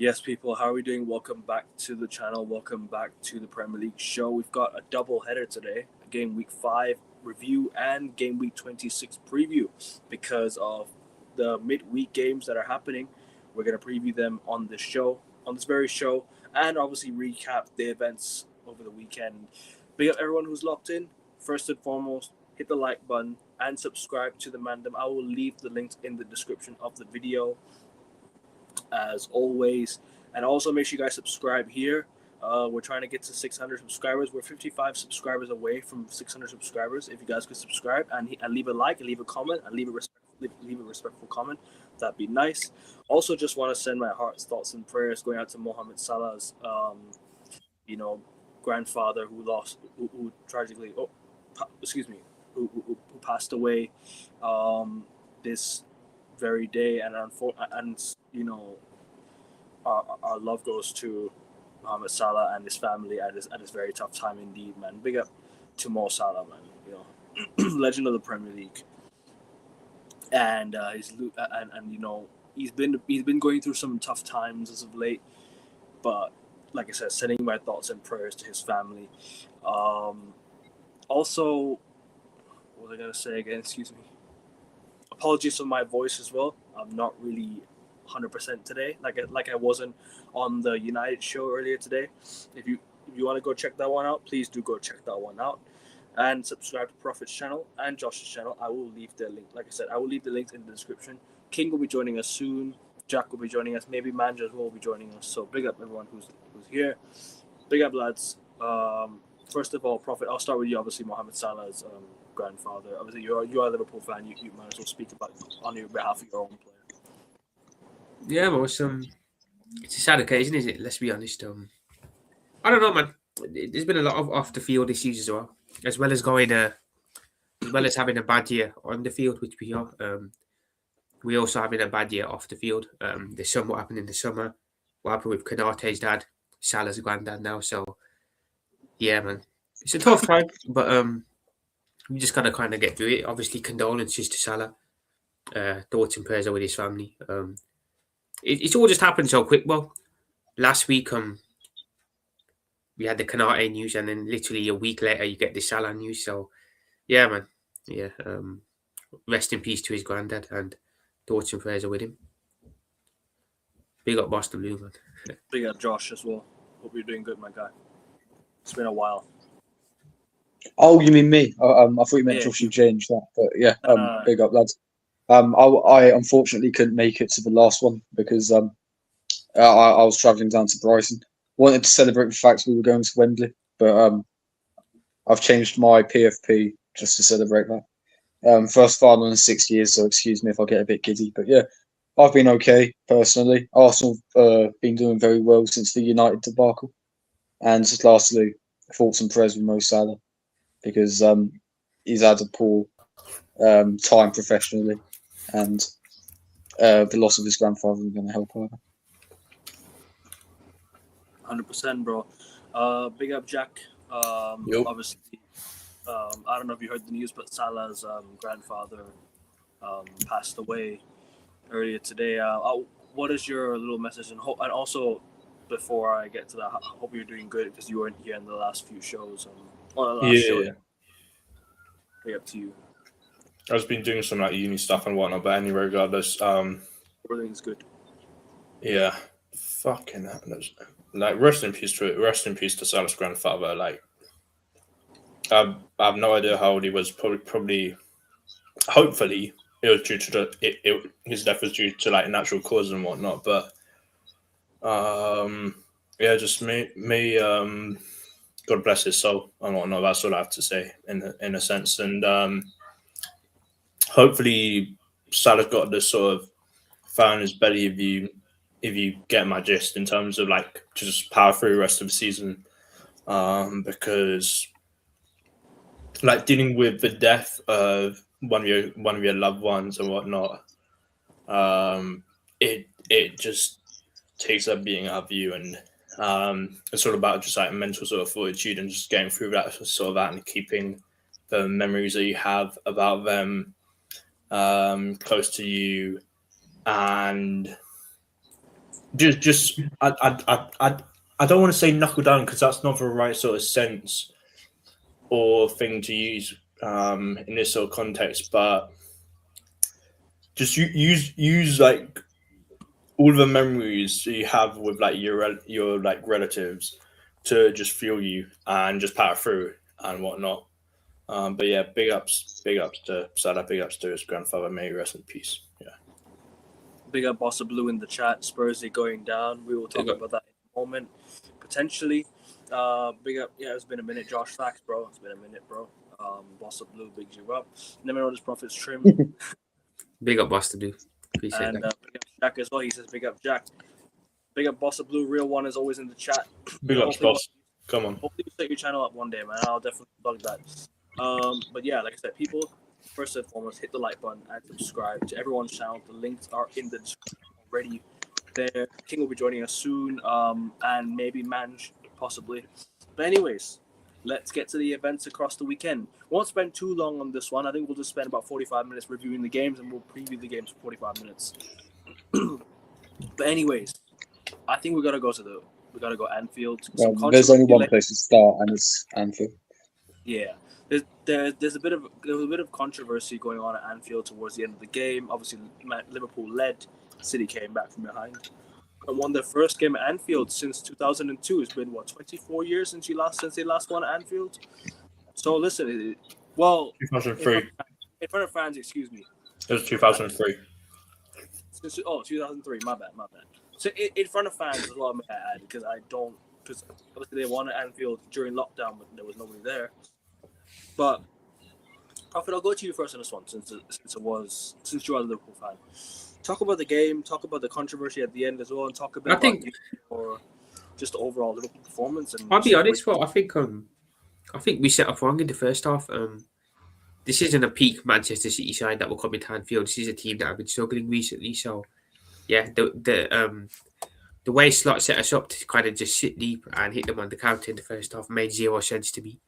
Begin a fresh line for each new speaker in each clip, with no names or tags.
Yes, people, how are we doing? Welcome back to the channel. Welcome back to the Premier League show. We've got a double header today, a Game Week 5 review and Game Week 26 preview. Because of the midweek games that are happening, we're going to preview them on this show, on this very show, and obviously recap the events over the weekend. Big up everyone who's locked in. First and foremost, hit the like button and subscribe to the Mandem. I will leave the links in the description of the video, as always, and also make sure you guys subscribe here. We're trying to get to 600 subscribers. We're 55 subscribers away from 600 subscribers. If you guys could subscribe and leave a like and leave a comment and leave a respectful comment, that'd be nice. Also, just want to send my heart's thoughts and prayers going out to Mohamed Salah's grandfather who tragically who passed away this very day, and our love goes to Mohamed Salah and his family at this very tough time indeed, man. Big up to Mo Salah, man. Legend of the Premier League, and he's been going through some tough times as of late, but like I said, sending my thoughts and prayers to his family. Also, what was I gonna say again? Excuse me. Apologies for my voice as well. I'm not really 100% today, like I wasn't on the United show earlier today. If you want to go check that one out, please do go check that one out, and subscribe to Prophet's channel and Josh's channel. I will leave the link. Like I said, I will leave the links in the description. King will be joining us soon. Jack will be joining us. Maybe Manja as well will be joining us. So big up everyone who's here. Big up, lads. First of all, Prophet, I'll start with you. Obviously, Mohamed Salah's grandfather. Obviously, you're a Liverpool fan. You might as well speak about on your behalf of your own player.
Yeah, well, it's a sad occasion, isn't it? Let's be honest. I don't know, man. There's been a lot of off the field issues as well as having a bad year on the field, which we are. We also having a bad year off the field. There's some what happened in the summer. What happened with Kanate's dad, Salah's granddad now. So yeah, man, it's a tough time, but we just gotta kind of get through it. Obviously, condolences to Salah. Thoughts and prayers are with his family. It's all just happened so quick. Well, last week we had the Kanate news, and then literally a week later you get the Salah news. So yeah, man, yeah. Rest in peace to his granddad, and thoughts and prayers are with him. Big up Boston Blue, man.
Big up Josh as well. Hope you're doing good, my guy. It's been a while.
Oh, you mean me? I thought you meant Josh. You changed that, but yeah. Big up, lads. I unfortunately couldn't make it to the last one because I was travelling down to Brighton. Wanted to celebrate the fact we were going to Wembley, but I've changed my PFP just to celebrate that. First final in 6 years, so excuse me if I get a bit giddy. But yeah, I've been okay personally. Arsenal been doing very well since the United debacle, and just lastly, thoughts and prayers with Mo Salah because he's had a poor time professionally, and the loss of his grandfather is going to help over.
100%, bro. Big up, Jack. Obviously, I don't know if you heard the news, but Salah's grandfather passed away earlier today. What is your little message? And also, before I get to that, I hope you're doing good because you weren't here in the last few shows.
Yeah.
Big up to you.
I've been doing some like uni stuff and whatnot, but anyway, regardless,
everything's good.
Yeah, fucking hell. Like rest in peace to Salah's grandfather. Like, I have no idea how old he was. Probably, hopefully, it was due to his death was due to like natural causes and whatnot. But, yeah, just me. God bless his soul and whatnot. That's all I have to say in a sense. And hopefully, Salah's got this sort of fire in his belly if you get my gist in terms of like just power through the rest of the season, because like dealing with the death of one of your loved ones and whatnot, it just takes up being out of you, and it's all about just like mental sort of fortitude and just getting through that sort of that and keeping the memories that you have about them close to you, and I don't want to say knuckle down because that's not the right sort of sense or thing to use in this sort of context, but just use like all the memories you have with like your like relatives to just fuel you and just power through and whatnot. But yeah, big ups to Salah, big ups to his grandfather. May he rest in peace. Yeah.
Big up Bossa Blue in the chat. Spursy going down. We will talk about that in a moment, potentially. Big up. Yeah, it's been a minute. Josh, facts, bro. It's been a minute, bro. Bossa Blue, bigs you up. Never know this prophet's trim.
Big up Bossa Blue. Appreciate
and
that.
Big up Jack as well. He says big up Jack. Big up Bossa Blue. Real one is always in the chat.
Big up, boss. Come on.
Hopefully you set your channel up one day, man. I'll definitely plug that. But yeah, like I said, people, first and foremost, hit the like button and subscribe to everyone's channel. The links are in the description already there. King will be joining us soon, and maybe Manj, possibly. But anyways, let's get to the events across the weekend. Won't spend too long on this one. I think we'll just spend about 45 minutes reviewing the games, and we'll preview the games for 45 minutes. But anyways, I think we gotta go Anfield.
There's only one place to start, and it's Anfield.
Yeah. There's a bit of controversy going on at Anfield towards the end of the game. Obviously, Liverpool led. City came back from behind and won their first game at Anfield since 2002. It's been 24 years since they last won at Anfield. So listen,
2003.
In front of fans, excuse me.
It was 2003.
2003. My bad. So in front of fans as well, may I add, because obviously they won at Anfield during lockdown, but there was nobody there. But Prophet, I'll go to you first on this one, since you are a Liverpool fan. Talk about the game, talk about the controversy at the end as well, and talk about just the overall Liverpool performance. And
I'll be honest, I think we set up wrong in the first half. This isn't a peak Manchester City side that will come into Anfield. This is a team that have been struggling recently. So, yeah, the way Slot set us up to kind of just sit deep and hit them on the counter in the first half made zero sense to me.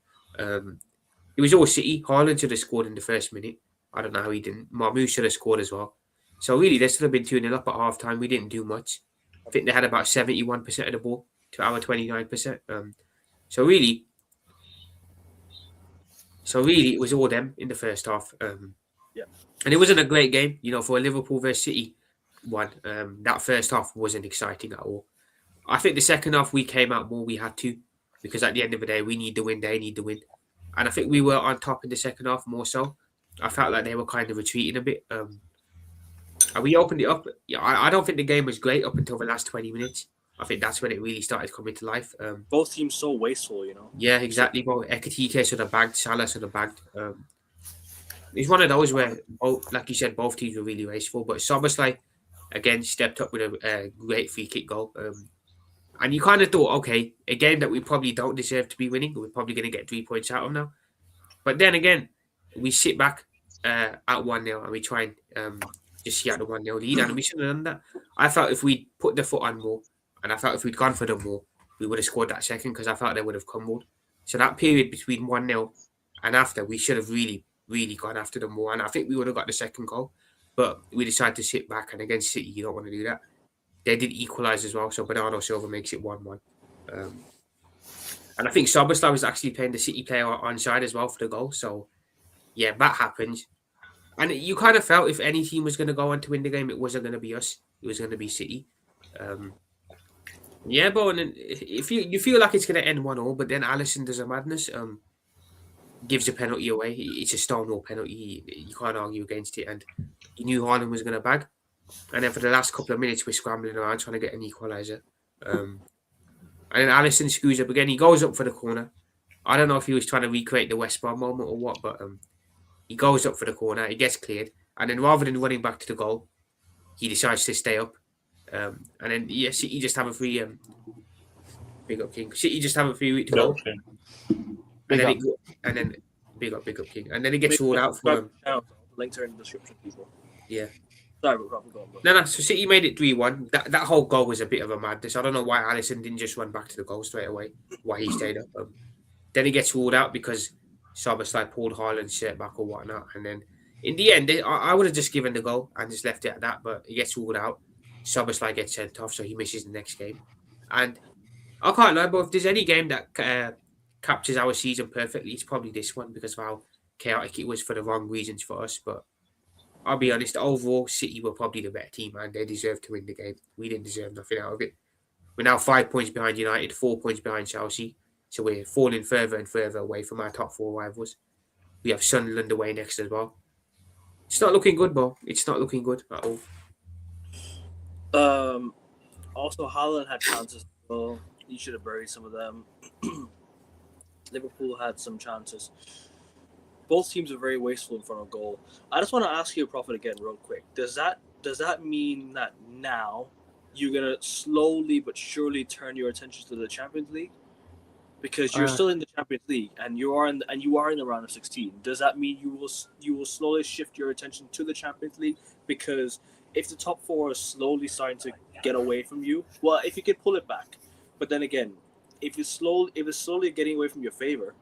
It was all City. Haaland should have scored in the first minute. I don't know how he didn't. Marmoush should have scored as well. So really, they should have been 2-0 up at half time. We didn't do much. I think they had about 71% of the ball to our 29%. So really, it was all them in the first half.
Yeah.
And it wasn't a great game, for a Liverpool versus City one. That first half wasn't exciting at all. I think the second half we came out more. We had to, because at the end of the day, we need the win. They need the win. And I think we were on top in the second half more so. I felt like they were kind of retreating a bit. And we opened it up. Yeah, I don't think the game was great up until the last 20 minutes. I think that's when it really started coming to life.
Both teams so wasteful,
Yeah, exactly. Well, Ekitike sort of bagged, Salah sort of bagged. It's one of those where, like you said, both teams were really wasteful. But Szoboszlai, again, stepped up with a great free kick goal. And you kind of thought, okay, a game that we probably don't deserve to be winning, we're probably going to get 3 points out of now. But then again, we sit back at 1-0 and we try and just see out the 1-0 lead, and we should have done that. I felt if we'd put the foot on more, and I felt if we'd gone for them more, we would have scored that second, because I felt they would have crumbled. So that period between 1-0 and after, we should have really, really gone after them more, and I think we would have got the second goal. But we decided to sit back, and against City, you don't want to do that. They did equalise as well, so Bernardo Silva makes it 1-1. And I think Szoboszlai was actually playing the City player onside as well for the goal. So, yeah, that happened. And you kind of felt if any team was going to go on to win the game, it wasn't going to be us. It was going to be City. Yeah, but if you feel like it's going to end 1-1, but then Alisson does a madness, gives a penalty away. It's a stonewall penalty. You can't argue against it. And you knew Haaland was going to bag. And then for the last couple of minutes, we're scrambling around trying to get an equaliser. And then Alisson screws up again. He goes up for the corner. I don't know if he was trying to recreate the West Brom moment or what, but he goes up for the corner. It gets cleared. And then rather than running back to the goal, he decides to stay up. And then, yeah, City just have a free... big up, King. City just have a free week to go. And then big up, King. And then it gets ruled out for him.
Links are in the description, people.
Yeah.
Sorry, we're probably going.
No. So City made it 3-1. That whole goal was a bit of a madness. I don't know why Alisson didn't just run back to the goal straight away. Why he stayed up. Then he gets ruled out because Szoboszlai pulled Haaland's shirt back or whatnot. And then in the end, I would have just given the goal and just left it at that. But he gets ruled out. Soboslai gets sent off, so he misses the next game. And I can't lie, but if there's any game that captures our season perfectly, it's probably this one because of how chaotic it was for the wrong reasons for us. But I'll be honest, overall, City were probably the better team and they deserved to win the game. We didn't deserve nothing out of it. We're now 5 points behind United, 4 points behind Chelsea. So we're falling further and further away from our top 4 rivals. We have Sunderland away next as well. It's not looking good, bro. It's not looking good at all.
Also, Haaland had chances. Well, he should have buried some of them. Liverpool had some chances. Both teams are very wasteful in front of goal. I just want to ask you, Prophet, again, real quick. Does that mean that now you're gonna slowly but surely turn your attention to the Champions League? Because you're still in the Champions League and you are in the round of 16. Does that mean you will slowly shift your attention to the Champions League? Because if the top 4 is slowly starting to get away from you, well, if you can pull it back, but then again, if it's slowly getting away from your favor,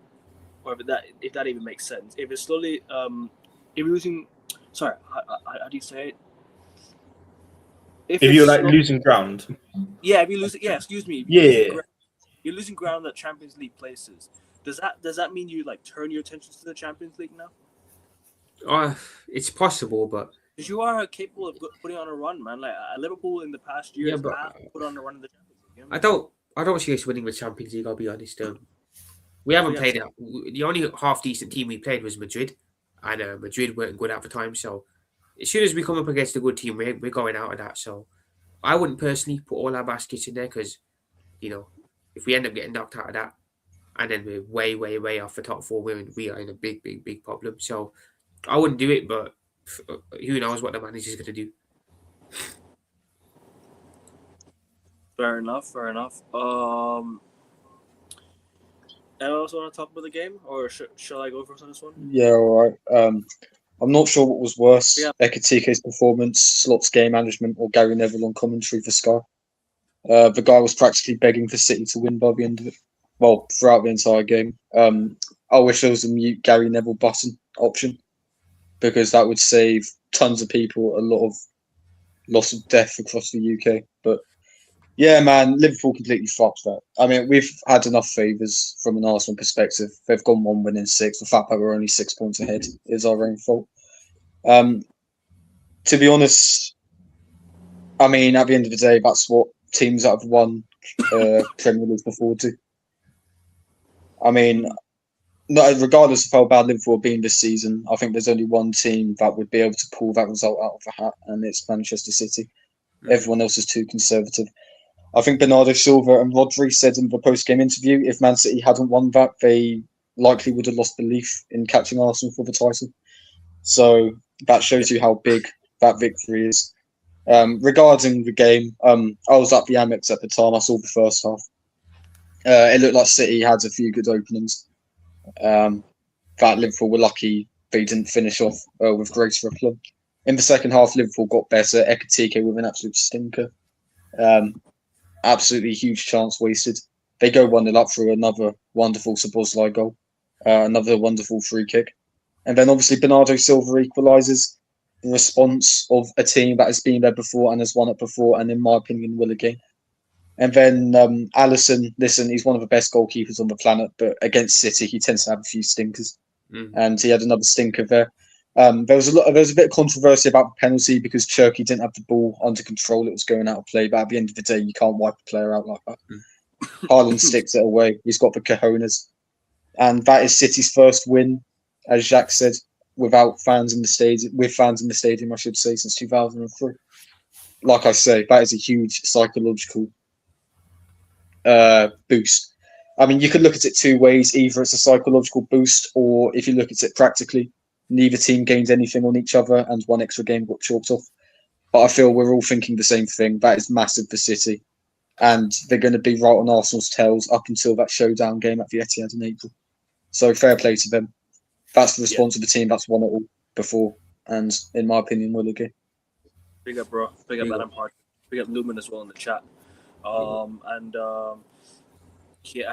or if that even makes sense, if it's slowly if you're losing, sorry, how do you say it?
If you're like losing ground.
Yeah, if you lose, yeah, excuse me. You're losing ground at Champions League places. Does that mean you like turn your attention to the Champions League now?
It's possible, but
because you are capable of putting on a run, man. Like Liverpool in the past years have put on a run in the Champions League. You know?
I don't see us winning the Champions League. I'll be honest. We haven't played it. The only half decent team we played was Madrid, and Madrid weren't good at the time. So as soon as we come up against a good team, we're going out of that. So I wouldn't personally put all our baskets in there because, if we end up getting knocked out of that, and then we're way, way, way off the top 4, we are in a big, big, big problem. So I wouldn't do it, but who knows what the manager's going to do.
Fair enough. Anyone else want to talk about the game, or shall I go first on this one?
Yeah, all right. I'm not sure what was worse, Ekitike's performance, Slot's game management, or Gary Neville on commentary for Sky. The guy was practically begging for City to win by the end of it. Well, throughout the entire game. I wish there was a mute Gary Neville button option because that would save tons of people a lot of loss of death across the UK. But yeah, man, Liverpool completely fucked that. I mean, we've had enough favours from an Arsenal perspective. They've gone 1 win in 6. The fact that we're only 6 points ahead is our own fault. To be honest, I mean, at the end of the day, that's what teams that have won Premier League before do. I mean, regardless of how bad Liverpool have been this season, I think there's only one team that would be able to pull that result out of the hat, and it's Manchester City. Everyone else is too conservative. I think Bernardo Silva and Rodri said in the post-game interview, if Man City hadn't won that, they likely would have lost belief in catching Arsenal for the title. So that shows you how big that victory is. Regarding the game, I was at the Amex at the time. I saw the first half. It looked like City had a few good openings. That Liverpool were lucky they didn't finish off with grace for a club. In the second half, Liverpool got better. Ekitike with an absolute stinker. Absolutely huge chance wasted. They go 1-0 up through another wonderful Szoboszlai goal. Another wonderful free kick. And then obviously Bernardo Silva equalises. The response of a team that has been there before and has won it before, and in my opinion will again. And then Alisson, listen, he's one of the best goalkeepers on the planet, but against City he tends to have a few stinkers, and he had another stinker there. There was a bit of controversy about the penalty because Cherki didn't have the ball under control; it was going out of play. But at the end of the day, you can't wipe a player out like that. Haaland sticks it away. He's got the cojones, and that is City's first win, as Jacques said, without fans in the stadium, with fans in the stadium, I should say, since 2003. Like I say, that is a huge psychological boost. I mean, you could look at it two ways. Either it's a psychological boost, or if you look at it practically, neither team gained anything on each other and one extra game got chalked off. But I feel we're all thinking the same thing. That is massive for City. And they're going to be right on Arsenal's tails up until that showdown game at the Etihad in April. So fair play to them. That's the response of the team that's won it all before, and in my opinion, will again.
Big up, bro. Big up, Adam Hart. Big up Lumen as well in the chat. I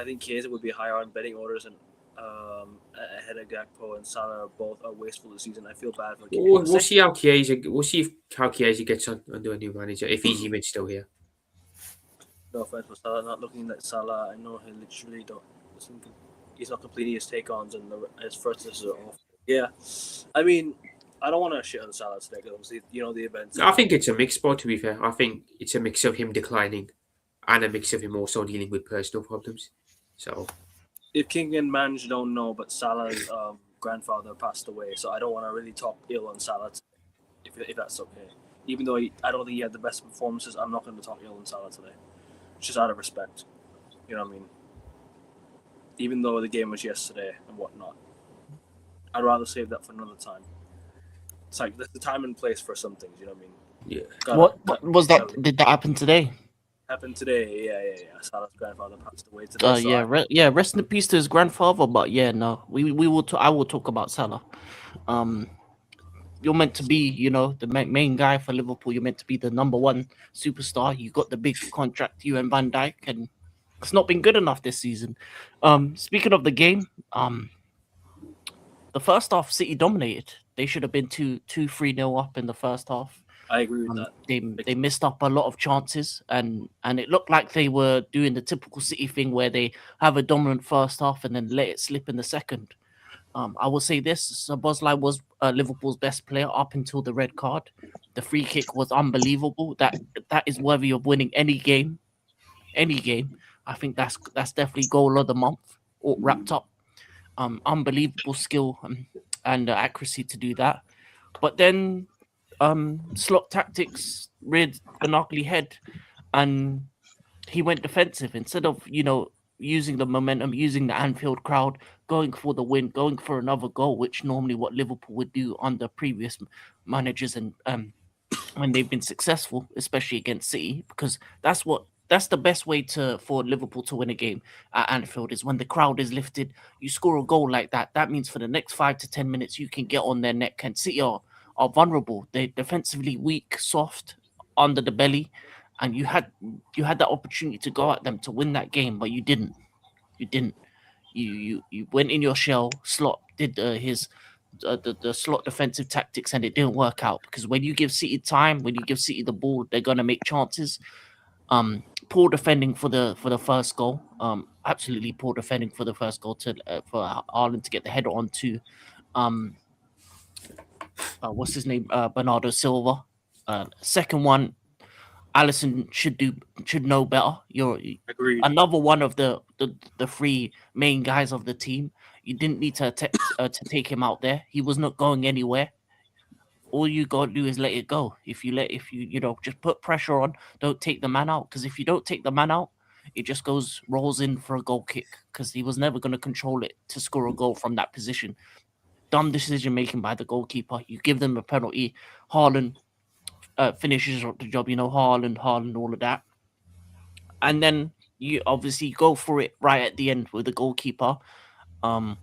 think Chiesa would be higher on betting orders, and ahead of Gakpo and Salah both are wasteful this season. I feel bad for.
We'll see how Chiesa gets on under a new manager if he's even still here.
No offense, but Salah not looking like Salah. I know he literally he's not completing his take-ons and his first is off. Yeah, I mean, I don't want to shit on Salah today because obviously the events.
I think it's a mix, but to be fair, I think it's a mix of him declining and a mix of him also dealing with personal problems. So,
if King and Manj don't know, but Salah's grandfather passed away, so I don't want to really talk ill on Salah today, if that's okay. Even though I don't think he had the best performances, I'm not going to talk ill on Salah today, just out of respect. You know what I mean? Even though the game was yesterday and whatnot, I'd rather save that for another time. It's like there's the time and place for some things. You know what I mean?
yeah.
What was that? Did that happen today?
Happened today. Yeah. Salah's grandfather passed away today.
Yeah. Rest in peace to his grandfather. But yeah, no, we will. I will talk about Salah. You're meant to be, the main guy for Liverpool. You're meant to be the number one superstar. You got the big contract, you and Van Dijk, and it's not been good enough this season. Speaking of the game, the first half, City dominated. They should have been 3-0 up in the first half.
I agree with that.
They missed up a lot of chances, and it looked like they were doing the typical City thing where they have a dominant first half and then let it slip in the second. I will say this: Szoboszlai was Liverpool's best player up until the red card. The free kick was unbelievable. That is worthy of winning any game. I think that's definitely goal of the month, all wrapped up. Unbelievable skill and accuracy to do that. But then slot tactics reared an ugly head, and he went defensive instead of using the momentum, using the Anfield crowd, going for the win, going for another goal, which normally what Liverpool would do under previous managers and when they've been successful, especially against City, because that's the best way for Liverpool to win a game at Anfield is when the crowd is lifted. You score a goal like that. That means for the next 5 to 10 minutes you can get on their neck. And City are vulnerable. They're defensively weak, soft, under the belly, and you had that opportunity to go at them to win that game, but you didn't. You went in your shell. Slot did the slot defensive tactics, and it didn't work out because when you give City time, when you give City the ball, they're gonna make chances. Poor defending for the first goal. Absolutely poor defending for the first goal for Haaland to get the header onto what's his name, Bernardo Silva. Second one, Alisson should know better. You're
Agreed.
Another one of the three main guys of the team. You didn't need to take him out there. He was not going anywhere. All you gotta do is let it go. If you just put pressure on, don't take the man out. Because if you don't take the man out, it just rolls in for a goal kick. Because he was never gonna control it to score a goal from that position. Dumb decision making by the goalkeeper. You give them a penalty. Haaland finishes the job. Haaland, all of that, and then you obviously go for it right at the end with the goalkeeper. A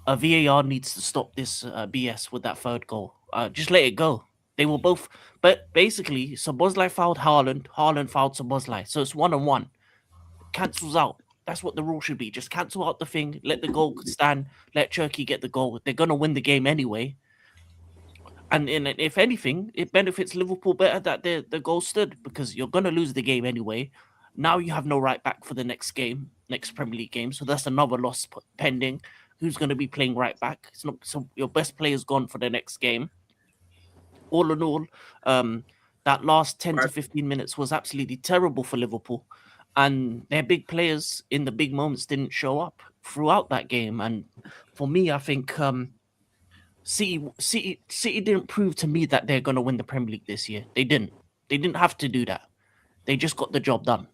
VAR needs to stop this BS with that third goal. Just let it go. They were both, but basically, Szoboszlai fouled Haaland fouled Szoboszlai. So it's 1-1. Cancels out. That's what the rule should be. Just cancel out the thing. Let the goal stand. Let Turkey get the goal. They're gonna win the game anyway. And if anything, it benefits Liverpool better that the goal stood because you're gonna lose the game anyway. Now you have no right back for the next Premier League game. So that's another loss pending. Who's going to be playing right back? It's not so your best player's gone for the next game. All in all, that last 10 to 15 minutes was absolutely terrible for Liverpool, and their big players in the big moments didn't show up throughout that game. And for me, I think City didn't prove to me that they're going to win the Premier League this year. They didn't. They didn't have to do that. They just got the job done.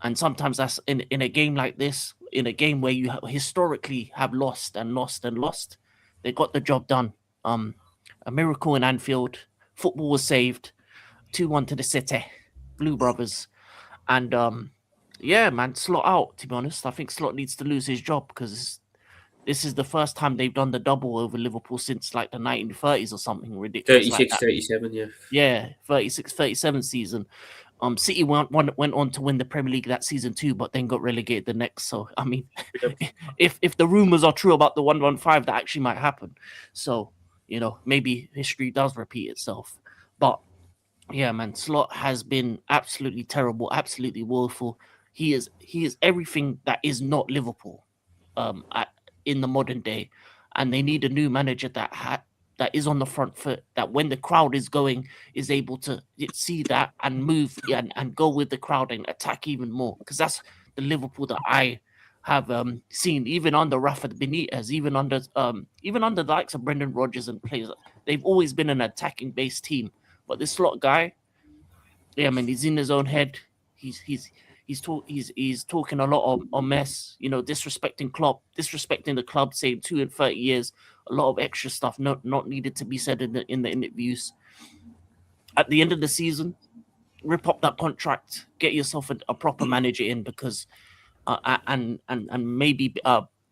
And sometimes that's in a game like this, in a game where you historically have lost, they got the job done. A miracle in Anfield. Football was saved. 2-1 to the City. Blue Brothers. And yeah, man, Slot out, to be honest. I think Slot needs to lose his job because this is the first time they've done the double over Liverpool since like the 1930s or something ridiculous.
36, like 37, yeah.
Yeah, 36, 37 season. City went on to win the Premier League that season too, but then got relegated the next. So I mean, if the rumors are true about the 115, that actually might happen. So maybe history does repeat itself. But yeah, man, Slot has been absolutely terrible, absolutely woeful. He is everything that is not Liverpool, in the modern day, and they need a new manager that is on the front foot. That when the crowd is going, is able to see that and move and go with the crowd and attack even more. Because that's the Liverpool that I have seen, even under Rafa Benitez, even under the likes of Brendan Rodgers and players. They've always been an attacking based team. But this Slot guy, yeah, man, he's in his own head. He's talking a lot of mess, disrespecting Klopp, disrespecting the club, saying 2 and 30 years, a lot of extra stuff not needed to be said in the interviews. At the end of the season, rip up that contract, get yourself a proper manager in, because and maybe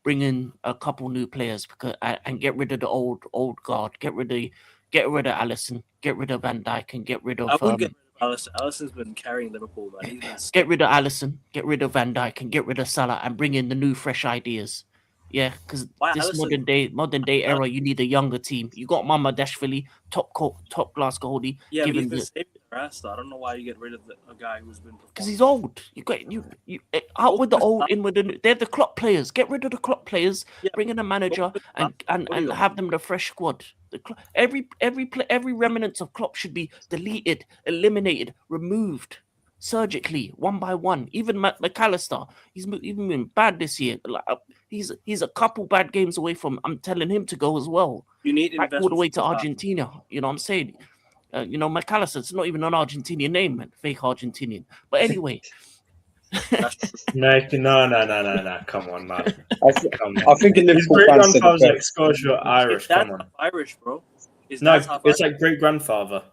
bring in a couple new players, because and get rid of the old guard, get rid of Alisson, get rid of Van Dijk, and get rid of.
I wouldn't get rid of Alisson. Alisson's been carrying Liverpool, man.
Get rid of Alisson, get rid of Van Dijk, and get rid of Salah, and bring in the new, fresh ideas. Yeah, because this
Allison?
modern day era, you need a younger team. You got Mama Dashvili, top class goalie.
Yeah, but he's been saving the rest. I don't know why you get rid of a guy who's been.
Because he's old. You out with the old, in with the new. They're the Klopp players. Get rid of the Klopp players. Yeah. Bring in a manager and have them the fresh squad. Every remnant of Klopp should be deleted, eliminated, removed surgically, one by one. Even McAllister, he's even been bad this year. He's a couple bad games away from. I'm telling him to go as well.
You need
back all the way to Argentina. You know what I'm saying? McAllister, it's not even an Argentinian name, man. Fake Argentinian. But anyway.
No. Come on, man.
I think in Liverpool
his great-grandfather's like Scottish or Irish. Come on.
Irish, bro.
It's like great-grandfather.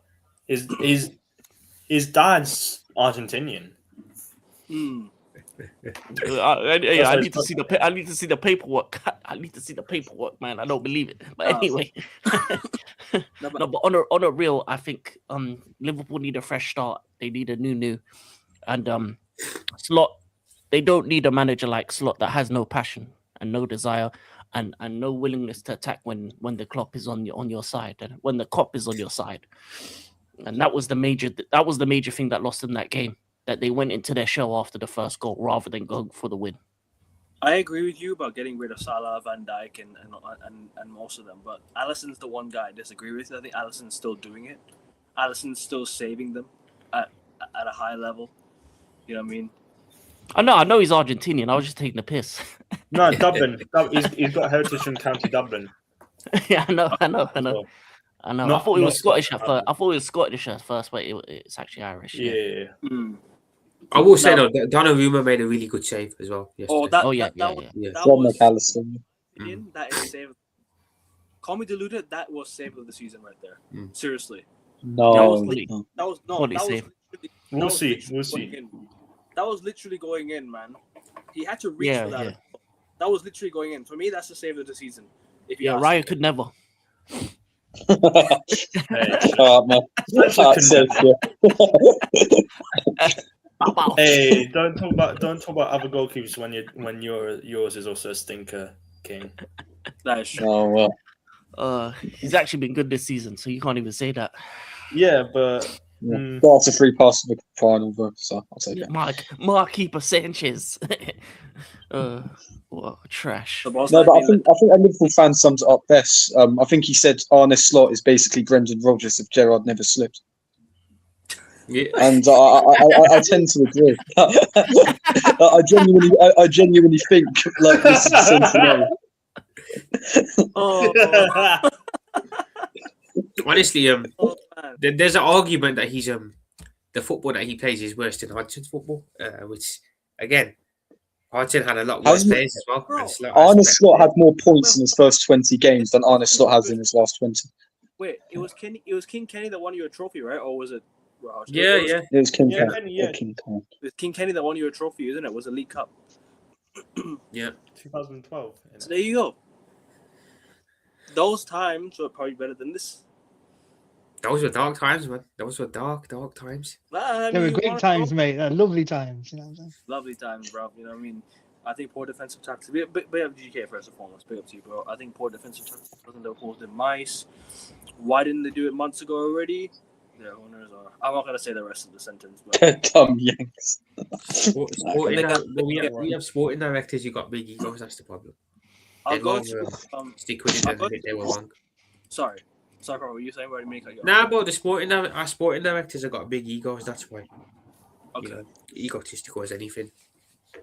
His dad's Argentinian.
I need to see the paperwork. I need to see the paperwork, man. I don't believe it. But anyway, but on a real, I think Liverpool need a fresh start. They need a new, and Slot. They don't need a manager like Slot that has no passion and no desire and no willingness to attack when the Klopp is on your side and when the Kop is on your side. And that was the major thing that lost them that game. That they went into their shell after the first goal rather than going for the win.
I agree with you about getting rid of Salah, Van Dijk, and most of them. But Alisson's the one guy I disagree with. I think Alisson's still doing it. Alisson's still saving them at a high level. You know what I mean?
I know he's Argentinian. I was just taking the piss.
No, Dublin. He's got heritage from County Dublin.
Yeah, I know. I thought he was Scottish at first. I thought he was Scottish at first, but it's actually Irish.
Yeah.
I will say though, Donnarumma made a really good save as well.
Yesterday.
That was McAllister.
That is save. Call me deluded. That was save of the season right there. Seriously.
No,
that was
We'll see.
That was literally going in, man. He had to reach for that. Yeah. That was literally going in. For me, that's the save of the season.
Raya could never.
Hey, don't talk about other goalkeepers when yours is also a stinker, King.
That is true.
Oh well.
He's actually been good this season, so you can't even say that.
Yeah, but
that's a free pass to the final, though, so I'll take it.
Marquinhos Sanchez. What trash.
No, but I think a Liverpool fan sums it up best. I think he said Arne Slot is basically Brendan Rodgers if Gerrard never slipped.
Yeah.
And I tend to agree. I genuinely think like this is the same
Honestly, there's an argument that he's the football that he plays is worse than Hudson's football, which again, Hudson had a lot worse players as well.
Arne Slot had more points in his first 20 games than Arne Slot has in his last 20.
Wait, it was King Kenny that won you a trophy, right? Or was it Raj?
Yeah.
It was King Kenny.
It's King Kenny that won you a trophy, isn't it? It was a League Cup.
Yeah.
2012.
So there you go. Those times were probably better than this.
Those were dark times, man. Those were dark times.
They were great times, mate. Lovely times. You know what I'm saying?
Lovely times, bro. You know what I mean? I think poor defensive tackles. Big up GK first and foremost. Big up to you, bro. I think poor defensive tackles in Liverpool's demise. Why didn't they do it months ago already? The owners are. I'm not gonna say the rest of the sentence, but
Dumb Yanks.
We have sporting directors. You got big egos. That's the problem.
I'll go
They'd
to.
rather stick with it and admit they were wrong.
Sorry, bro. What were you saying? What did you mean?
Nah, but our sporting directors have got big egos. That's why.
Okay.
You know, egotistical as anything.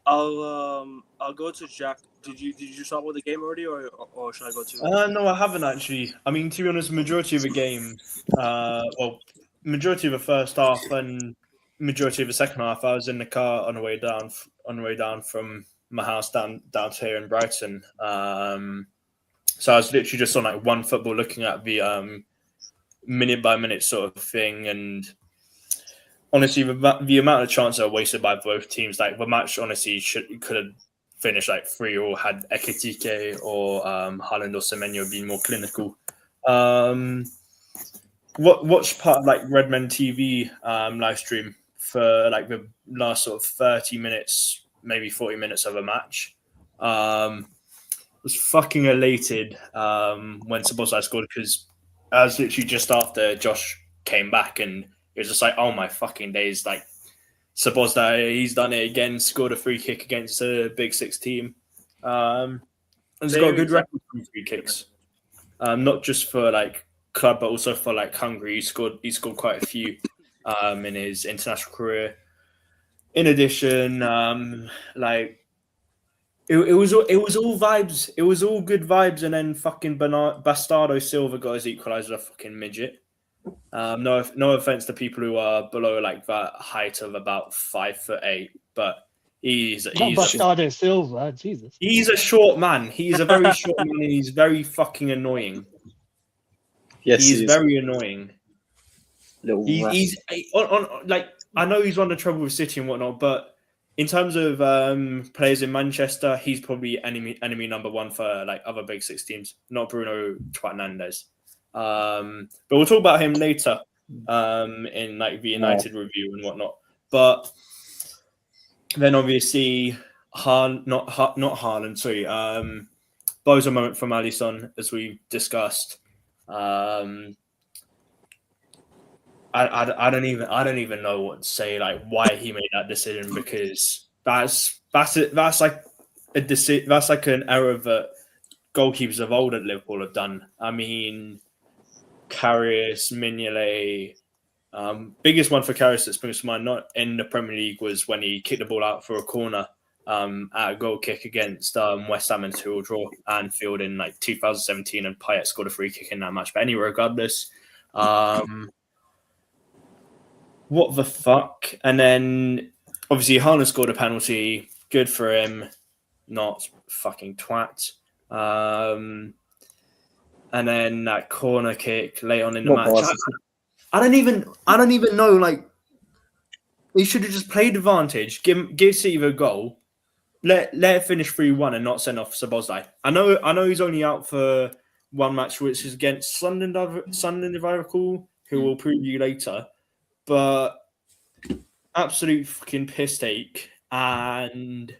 I'll go to Jack. Did you start with the game already, or should I go to?
No, I haven't actually. I mean, to be honest, majority of the game, majority of the first half and majority of the second half, I was in the car on the way down from my house down to here in Brighton. So I was literally just on like one football, looking at the minute by minute sort of thing, and honestly, the amount of chances are wasted by both teams. Like the match, honestly, could have finished like 3-3 had Ekitike or Haaland or Semenyo been more clinical. Watched part of like Redmen TV live stream for like the last sort of 30 minutes, maybe 40 minutes of a match. Was fucking elated when Szoboszlai scored, because I was literally just after Josh came back, and it was just like, oh my fucking days, like Szoboszlai, he's done it again, scored a free kick against a Big Six team. And he's got a good record from free kicks. Not just for like club, but also for like Hungary. He scored quite a few in his international career. In addition, like it was all vibes. It was all good vibes, and then fucking Bastardo Silva got his equaliser, a fucking midget. No offense to people who are below like that height of about 5'8", but he's
Bastardo Silva, Jesus.
He's a short man. He's a very short man, and he's very fucking annoying.
Yes,
he's
he
very annoying.
He's
like, I know he's under trouble with City and whatnot, but in terms of players in Manchester, he's probably enemy number one for like other Big Six teams, not Bruno Fernandes. But we'll talk about him later in like the United review and whatnot. But then obviously, not Haaland, sorry, Boza moment from Alisson, as we discussed. I don't even know what to say, like why he made that decision, because that's like an error that goalkeepers of old at Liverpool have done. I mean, Karius, Mignolet, biggest one for Karius that springs to mind, not in the Premier League, was when he kicked the ball out for a corner at a goal kick against West Ham in 2-2 draw Anfield in like 2017, and Payet scored a free kick in that match. But anyway, regardless, what the fuck? And then obviously Haaland scored a penalty. Good for him. Not fucking twat. And then that corner kick late on in the match. I don't even know. Like, he should have just played advantage. Give City the goal. Let it finish 3-1 and not send off Szoboszlai. I know he's only out for one match, which is against Sunderland, if I recall, who we'll preview later. But absolute fucking piss take. And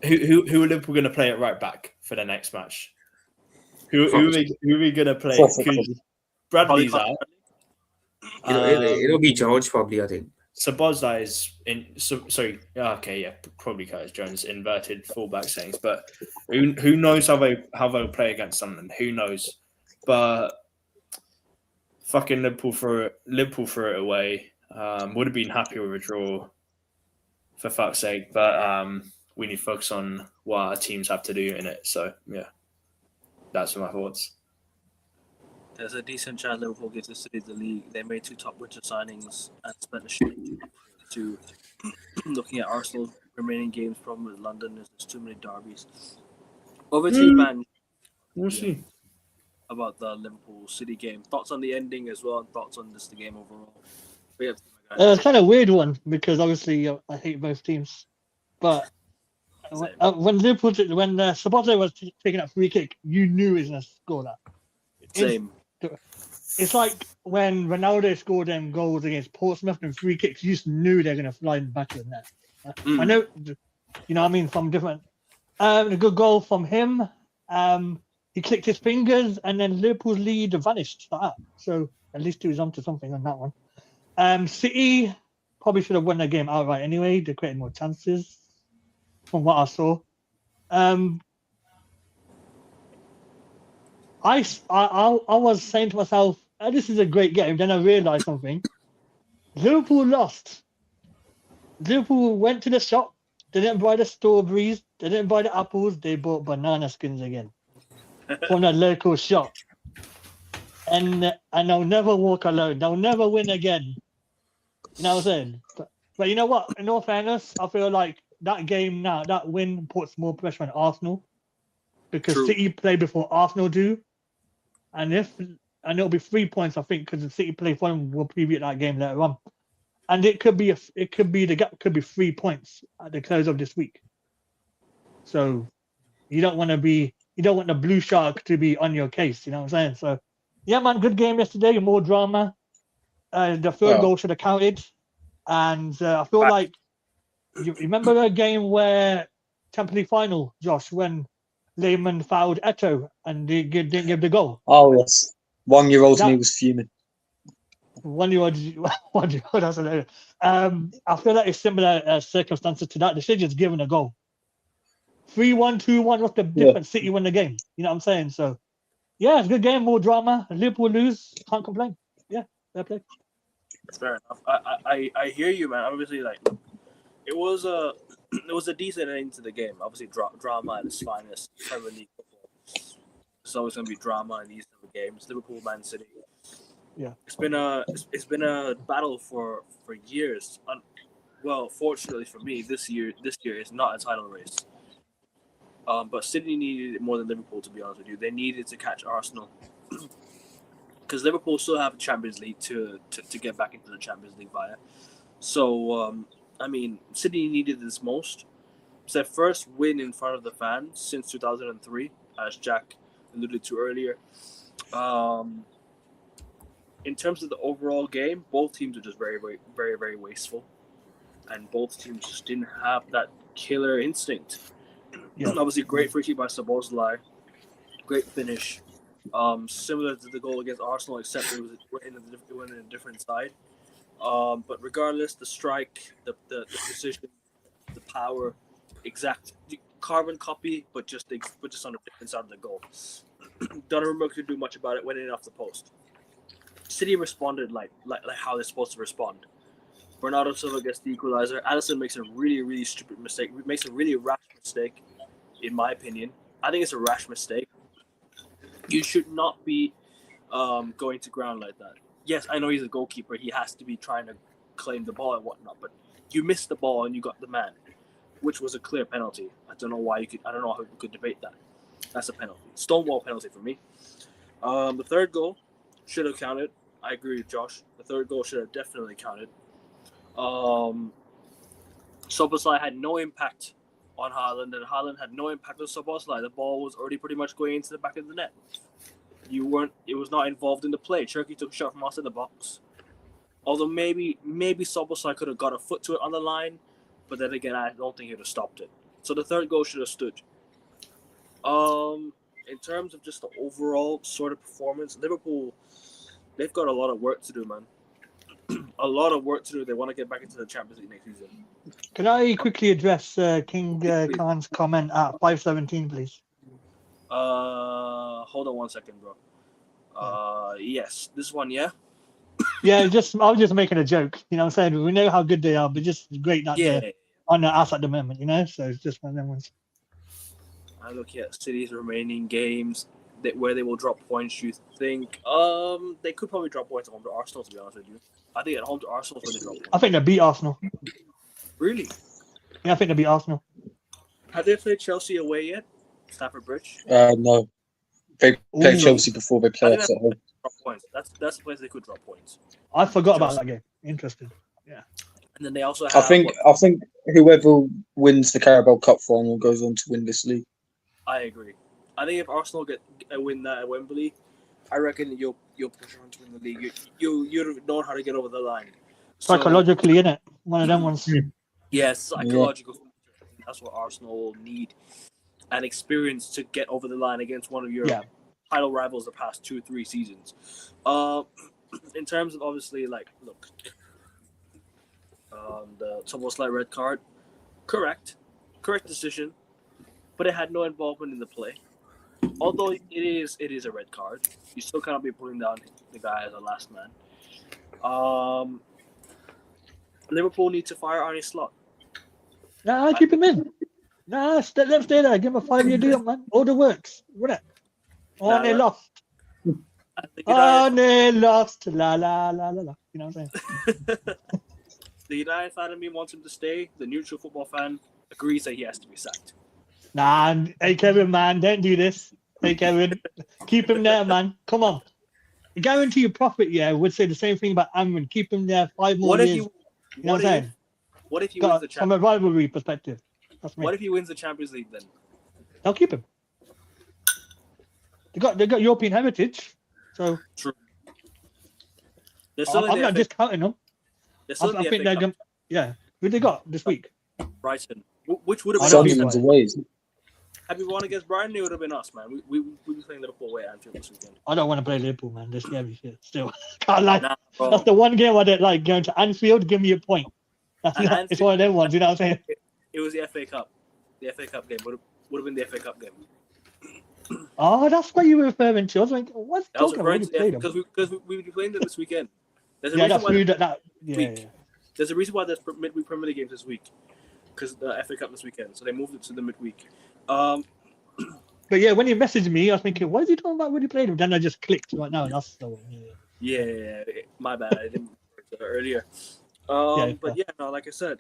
who are Liverpool going to play at right back for the next match? Who are we going to play? Bradley's out.
It'll be Jones probably, I think.
Szoboszlai is in. Probably Curtis Jones, inverted fullback settings. But who knows how they'll play against Sunderland? Who knows? But fucking Liverpool threw it away. Would have been happy with a draw, for fuck's sake. But we need to focus on what our teams have to do in it. So yeah, that's my thoughts.
There's a decent chance Liverpool gets to City the league. They made 2 top winter signings and spent a shit to looking at Arsenal's remaining games. Problem with London is there's too many derbies. Over to you, man.
We'll see
about the Liverpool City game. Thoughts on the ending as well, and thoughts on just the game overall.
It's kind of a weird one, because obviously I hate both teams, but when Szoboszlai was taking that free kick, you knew he was going to score that.
Same.
it's like when Ronaldo scored them goals against Portsmouth and free kicks, you just knew they're going to fly in the back of the net. I know, you know what I mean, from different. A good goal from him. He clicked his fingers and then Liverpool's lead vanished like that. So at least he was onto something on that one. City probably should have won the game outright anyway. They created more chances from what I saw. I was saying to myself, this is a great game. Then I realised something. Liverpool lost. Liverpool went to the shop. They didn't buy the strawberries. They didn't buy the apples. They bought banana skins again from the local shop. And they'll never walk alone. They'll never win again. You know what I'm saying? But you know what? In all fairness, I feel like that game now, that win puts more pressure on Arsenal because City play before Arsenal do. And it'll be 3 points, I think, because the City play for them. We'll preview that game later on. And the gap could be 3 points at the close of this week. So you don't want the blue shark to be on your case. You know what I'm saying? So yeah, man, good game yesterday. More drama. The third goal should have counted. And I feel like you remember a game where Champions League final, Josh, when Lehman fouled Eto'o and they didn't give the goal.
Oh yes, 1-year-old me was fuming.
1-year-old, that's hilarious. I feel like it's similar circumstances to that. They should just given a goal. 3-1, 2-1. What's the difference? City win the game. You know what I'm saying? So yeah, it's a good game. More drama. Liverpool lose. Can't complain. Yeah, fair play.
Fair enough. I hear you, man. Obviously, like it was a decent ending to the game. Obviously, drama at its finest. Premier League football. There's always going to be drama in these type of games. Liverpool, Man City.
Yeah,
it's been a battle for years. Well, fortunately for me, this year is not a title race. But City needed it more than Liverpool, to be honest with you. They needed to catch Arsenal. Because Liverpool still have a Champions League to get back into the Champions League via. So, I mean, City needed this most. It's their first win in front of the fans since 2003, as Jack alluded to earlier. In terms of the overall game, both teams are just very, very, very, very wasteful. And both teams just didn't have that killer instinct. Yeah. Obviously, great free kick by Szoboszlai. Great finish. Similar to the goal against Arsenal, except it went in a different side. But regardless, the strike, the precision, the power, exact carbon copy, but just on the different side of the goal. Donnarumma could do much about it. Went in off the post. City responded like how they're supposed to respond. Bernardo Silva gets the equalizer. Alisson makes a really, really stupid mistake. Makes a really rash mistake, in my opinion. I think it's a rash mistake. You should not be going to ground like that. Yes, I know he's a goalkeeper. He has to be trying to claim the ball and whatnot. But you missed the ball and you got the man, which was a clear penalty. I don't know why I don't know how people could debate that. That's a penalty. Stonewall penalty for me. The third goal should have counted. I agree with Josh. The third goal should have definitely counted. Szoboszlai had no impact on Haaland, and Haaland had no impact on Szoboszlai. The ball was already pretty much going into the back of the net. It was not involved in the play. Turkey took a shot from outside the box. Although maybe Szoboszlai could have got a foot to it on the line, but then again, I don't think he would have stopped it. So the third goal should have stood. In terms of just the overall sort of performance, Liverpool, they've got a lot of work to do, man. A lot of work to do. They want to get back into the Champions League next season.
Can I quickly address King Khan's comment at 5:17, please?
Hold on 1 second, bro. Yes, this one, yeah.
Yeah, I was just making a joke. You know what I'm saying? We know how good they are, but just great that they're on the ass at the moment, you know? So it's just one of them ones.
I look at City's remaining games where they will drop points, you think? They could probably drop points at home to Arsenal, to be honest with you. I think at home to Arsenal is where they drop points.
I think they beat Arsenal.
Really?
Yeah, I think they beat Arsenal.
Have they played Chelsea away yet? Stamford Bridge?
No. They played Chelsea before they play us at home.
Drop points. That's the place they could drop points.
I forgot about that game. Interesting. Yeah.
And then they also have...
I think whoever wins the Carabao Cup final goes on to win this league.
I agree. I think if Arsenal get a win that at Wembley, I reckon you'll you'll push on to win the league. You know how to get over the line.
Psychologically, innit? One of them ones.
Yes, psychological. That's what Arsenal need. And experience to get over the line against one of your title rivals the past 2-3 seasons. In terms of obviously, like, look, the somewhat slight red card, correct decision, but it had no involvement in the play. Although it is a red card, you still cannot be putting down the guy as a last man. Liverpool need to fire Arne Slot.
Nah, keep him in. Nah, let him stay there. Give him a 5-year deal, man. All the works. Win it. Arne lost. Arne lost. La la la la la. You know what I'm saying?
The United fan in me wants him to stay. The neutral football fan agrees that he has to be sacked.
Nah, hey Kevin, man, don't do this. Hey Kevin, keep him there, man. Come on. I guarantee you profit, would say the same thing about Amrin. Keep him there 5 more years. You know what I'm saying?
What if he wins the Champions League?
From a rivalry perspective. That's me.
What if he wins the Champions League then?
They'll keep him. They got European heritage. So
true.
I'm not discounting them. I think they're going. Yeah. Who they got this week?
Brighton. Which would have
been Sunderland's away.
Had we won against Brighton, it would have been us, man. We be playing Liverpool away at Anfield this weekend.
I don't want to play Liverpool, man. They're scary shit. Still, can't lie. That's the one game I didn't like. Going to Anfield, give me a point. It's one of them ones. You know what I'm saying?
It was the FA Cup. The FA Cup game would have been the FA Cup game.
Oh, that's what you were referring to. I was like, what's talking about?
Because we be playing them this weekend. There's a reason why there's midweek Premier League games this week. Because the FA Cup this weekend, so they moved it to the midweek.
But yeah, when you messaged me, I was thinking, what is he talking about when he played him? Then I just clicked right now. That's the one.
Yeah, my bad. I didn't earlier. But yeah, no, like I said,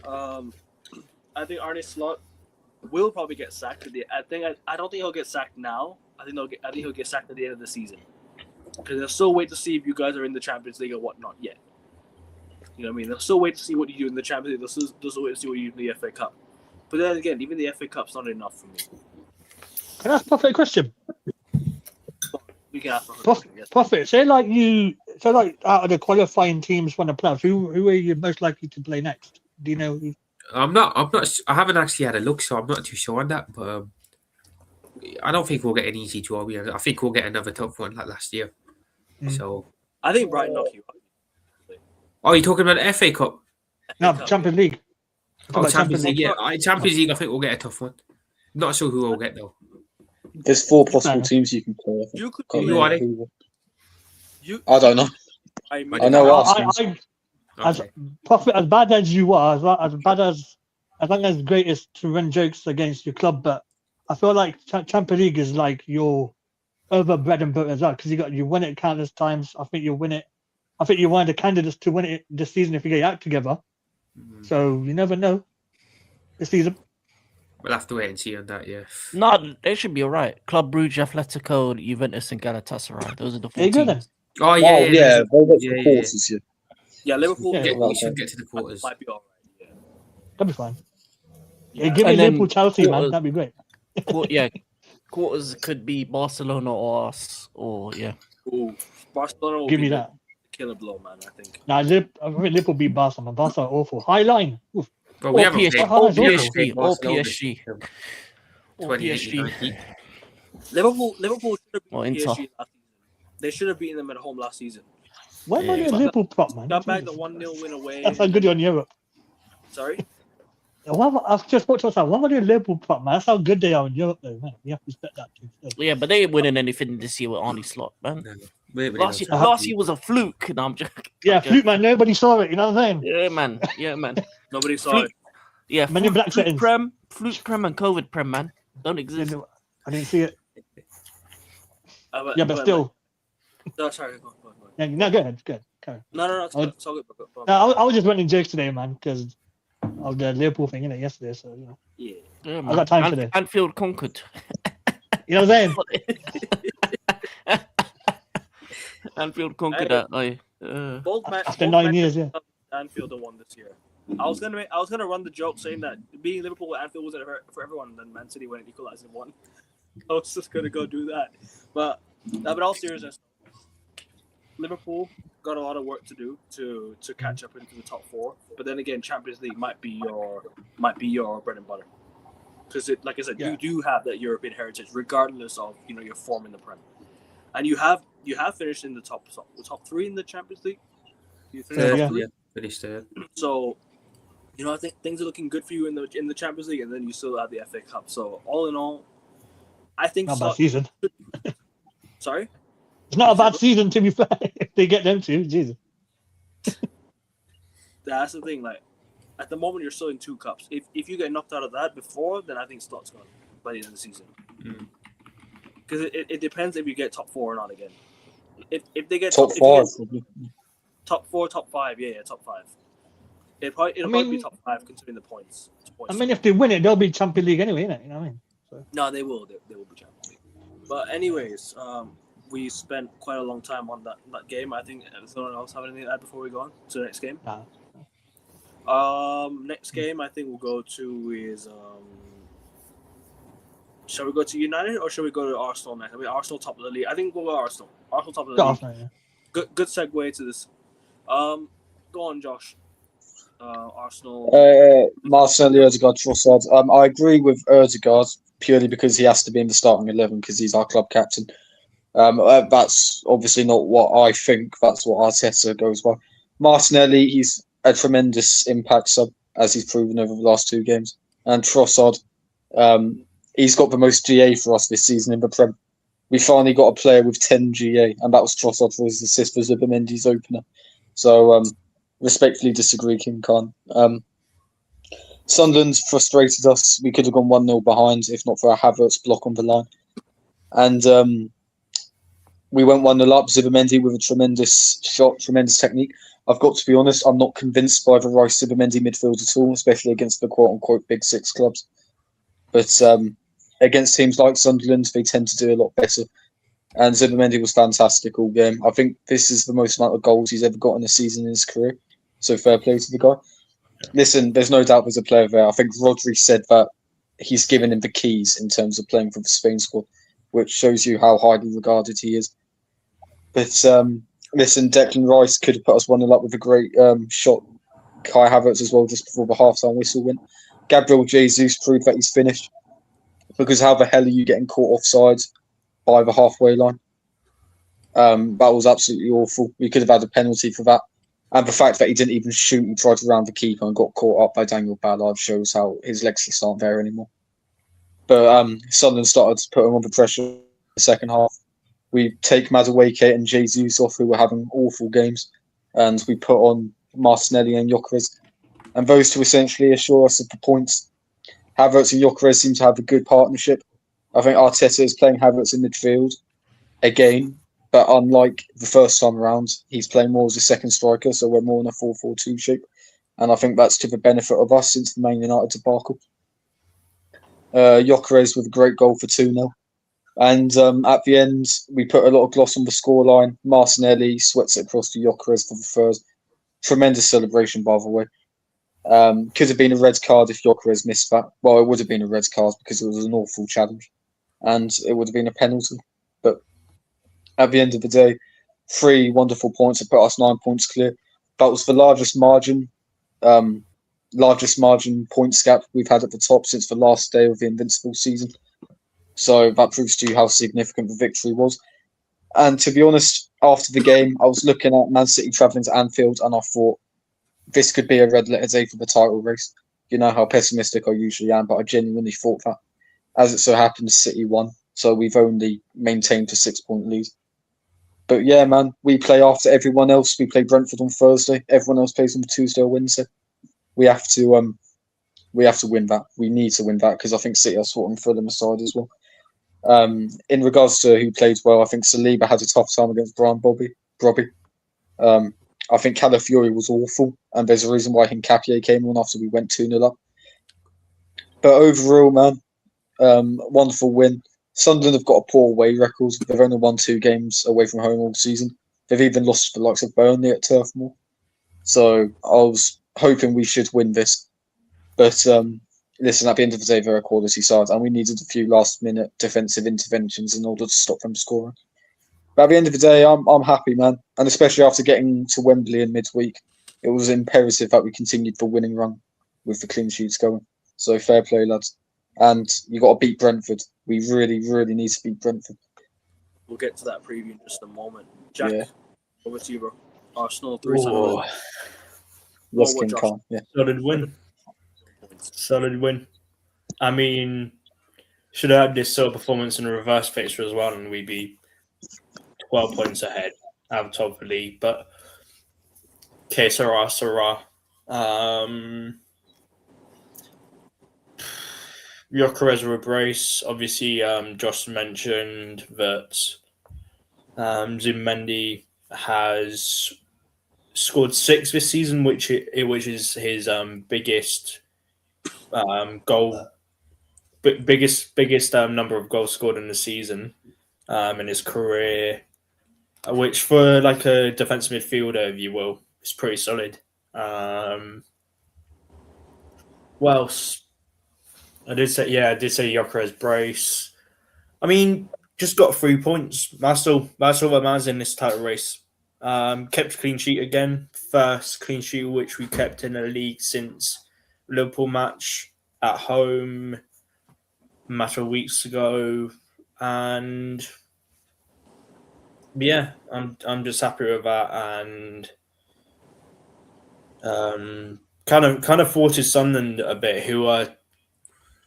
I think Arne Slot will probably get sacked. I don't think he'll get sacked now. I think he'll get sacked at the end of the season because they'll still wait to see if you guys are in the Champions League or whatnot yet. You know what I mean? They'll still wait to see what you do in the Champions League. They'll still wait to see what you do in the FA Cup. But then again, even the FA Cup's not enough for me.
Can I ask Prophet a question?
You can ask
Prophet, say like out of the qualifying teams from the playoffs, who are you most likely to play next? Do you know who?
I haven't actually had a look, so I'm not too sure on that. But I don't think we'll get an easy draw. I think we'll get another tough one like last year. So
I think Brighton knock you out.
Oh, you're talking about the FA Cup?
No, Champions League.
Champions League. Yeah, Champions League. I think we'll get a tough one. Not sure who we'll get though.
There's 4 possible teams you can play.
Who are they?
I don't know. I know.
As Prophet, as bad as you are, as bad as I think as great as to run jokes against your club, but I feel like Champions League is like your other bread and butter as well because you win it countless times. I think you'll win it. I think you're one of the candidates to win it this season if you get out together. So you never know this season.
We'll have to wait and see on that, yeah.
No, they should be all right. Club Brugge, Atletico, Juventus, and Galatasaray. Those are the 4 teams.
Oh, yeah.
Yeah, they'll get to the quarters,
Yeah, Liverpool.
We should get to the quarters.
Might be all right, yeah.
That'll be fine. Yeah, give me Liverpool, Chelsea, man. That'd be great.
Quarters could be Barcelona or us, or yeah.
Ooh, Barcelona will
give me that.
Killer blow, man, I think.
Nah, I think Liverpool beat Barca, man. Barca are awful. High line. Oof.
But we haven't
PSG.
Liverpool should have beaten PSG last season. They should have beaten them at home last season.
Why am I a Liverpool prop, man?
Got back the 1-0 win away.
That's how good you're in Europe.
Sorry?
I've just spoke to myself. Why am I doing Liverpool prop, man? That's how good they are in Europe, though, man. You have to respect that too.
Yeah, but they ain't winning anything this year with Arne Slot, man. Last year was a fluke. No, I'm joking.
Yeah, fluke, man. Nobody saw it. You know what I'm
saying? Yeah, man.
Nobody saw it.
Yeah, fluke
prem, and COVID prem, man. Don't exist.
I didn't see it. But still.
No, sorry. Go on.
Yeah, no, go ahead. Good.
No. It's all good.
I was just running jokes today, man, because of the Liverpool thing, yesterday. So, you know.
Yeah, man.
I got time today.
Anfield conquered.
You know what I'm saying?
Anfield conquered that.
After 9 years, yeah.
Anfield won this year. I was gonna run the joke saying that being Liverpool at Anfield wasn't for everyone. And then Man City went and equalized and won. I was just gonna go do that, but Now, but all seriousness, Liverpool got a lot of work to do to catch up into the top 4. But then again, Champions League might be your bread and butter, because like I said, you do have that European heritage, regardless of your form in the Prem, and you have finished in the top 3 in the Champions League. You finished top 3.
Finished third.
So, I think things are looking good for you in the Champions League, and then you still have the FA Cup. So all in all, I think
not a bad season.
Sorry.
It's not a bad season, to be fair, if they get them to. Jesus.
That's the thing. Like, at the moment, you're still in 2 cups. If you get knocked out of that before, then I think Slot's gone by the end of the season. Because it depends if you get top 4 or not again. If they get
top 5,
top 4, top 5, top 5. It'll probably be top 5 considering the points.
I mean, if they win it, they'll be Champions League anyway, innit? You know what I mean? So.
No, they will. They will be Champions League. But anyways, we spent quite a long time on that game. I think does anyone else have anything to add before we go on to the next game? Next game I think we'll go to is shall we go to United or shall we go to Arsenal next? I mean, Arsenal top of the league. I think we'll go Arsenal. Arsenal top of the league.
Arsenal, yeah.
Good segue to this. Go on, Josh. Arsenal.
Martinelli, Ødegaard, Trossard. I agree with Ødegaard purely because he has to be in the starting 11 because he's our club captain. That's obviously not what I think. That's what Arteta goes by. Martinelli, he's a tremendous impact sub, as he's proven over the last 2 games. And Trossard, he's got the most GA for us this season in the Prem. We finally got a player with 10 GA, and that was Trossard for his assist for Zubimendi's opener. So, respectfully disagree, King Khan. Sunderland's frustrated us. We could have gone 1-0 behind if not for a Havertz block on the line. And we went 1-0 up. Zubimendi with a tremendous shot, tremendous technique. I've got to be honest, I'm not convinced by the Rice Zubimendi midfield at all, especially against the quote-unquote Big 6 clubs. But against teams like Sunderland, they tend to do a lot better. And Zubimendi was fantastic all game. I think this is the most amount of goals he's ever got in a season in his career. So fair play to the guy. Listen, there's no doubt there's a player there. I think Rodri said that he's given him the keys in terms of playing for the Spain squad, which shows you how highly regarded he is. But listen, Declan Rice could have put us 1-0 up with a great shot. Kai Havertz as well just before the half-time whistle went. Gabriel Jesus proved that he's finished. Because how the hell are you getting caught offside by the halfway line? That was absolutely awful. We could have had a penalty for that. And the fact that he didn't even shoot, he tried to round the keeper and got caught up by Daniel Ballard shows how his legs just aren't there anymore. But Sunderland started to put him under pressure in the second half. We take Madueke and Jesus off, who were having awful games, and we put on Martinelli and Gyökeres. And those two essentially assure us of the points. Havertz and Gyökeres seem to have a good partnership. I think Arteta is playing Havertz in midfield again, but unlike the first time around, he's playing more as a second striker, so we're more in a 4-4-2 shape. And I think that's to the benefit of us since the Man United debacle. Gyökeres with a great goal for 2-0. And at the end, we put a lot of gloss on the scoreline. Martinelli sweats it across to Gyökeres for the first. Tremendous celebration, by the way. Could have been a red card if Gyökeres missed that. Well, it would have been a red card because it was an awful challenge. And it would have been a penalty. But at the end of the day, 3 wonderful points that put us 9 points clear. That was the largest margin points gap we've had at the top since the last day of the Invincible season. So that proves to you how significant the victory was. And to be honest, after the game, I was looking at Man City travelling to Anfield and I thought, this could be a red letter day for the title race. You know how pessimistic I usually am, but I genuinely thought that. As it so happens, City won, so we've only maintained a 6-point lead. But yeah, man, we play after everyone else. We play Brentford on Thursday. Everyone else plays on Tuesday or Wednesday. We have to win that. We need to win that because I think City are sorting Fulham aside as well. In regards to who played well, I think Saliba had a tough time against Brian Brobby. I think Calafiori was awful, and there's a reason why Hincapié came on after we went 2-0 up. But overall, man, wonderful win. Sunderland have got a poor away record. They've only won 2 games away from home all season. They've even lost to the likes of Burnley at Turf Moor. So I was hoping we should win this. But listen, at the end of the day, they're a quality side, and we needed a few last-minute defensive interventions in order to stop them scoring. But at the end of the day, I'm happy, man, and especially after getting to Wembley in midweek, it was imperative that we continued the winning run with the clean sheets going. So fair play, lads. And you got to beat Brentford. We really, really need to beat Brentford.
We'll get to that preview in just a moment. Jack,
Yeah.
over to you, bro. Arsenal 3
Oh,
Yes,
what,
King
Josh?
Khan. Yeah.
solid win. Solid win. I mean, should have had this sort of performance in a reverse fixture as well, and we'd be 12 points ahead out of top of the league. But okay, Sarah. Gyökeres with a brace. Obviously, Josh mentioned that Zubimendi has scored 6 this season, which is his biggest goal, biggest number of goals scored in the season in his career, which for like a defensive midfielder, if you will, is pretty solid. What else? I did say Gyökeres brace. I mean, just got 3 points. That's all that matters in this title race. Kept clean sheet again. First clean sheet which we kept in the league since Liverpool match at home a matter of weeks ago. And yeah, I'm just happy with that, and kind of thwarted Sunderland a bit, who are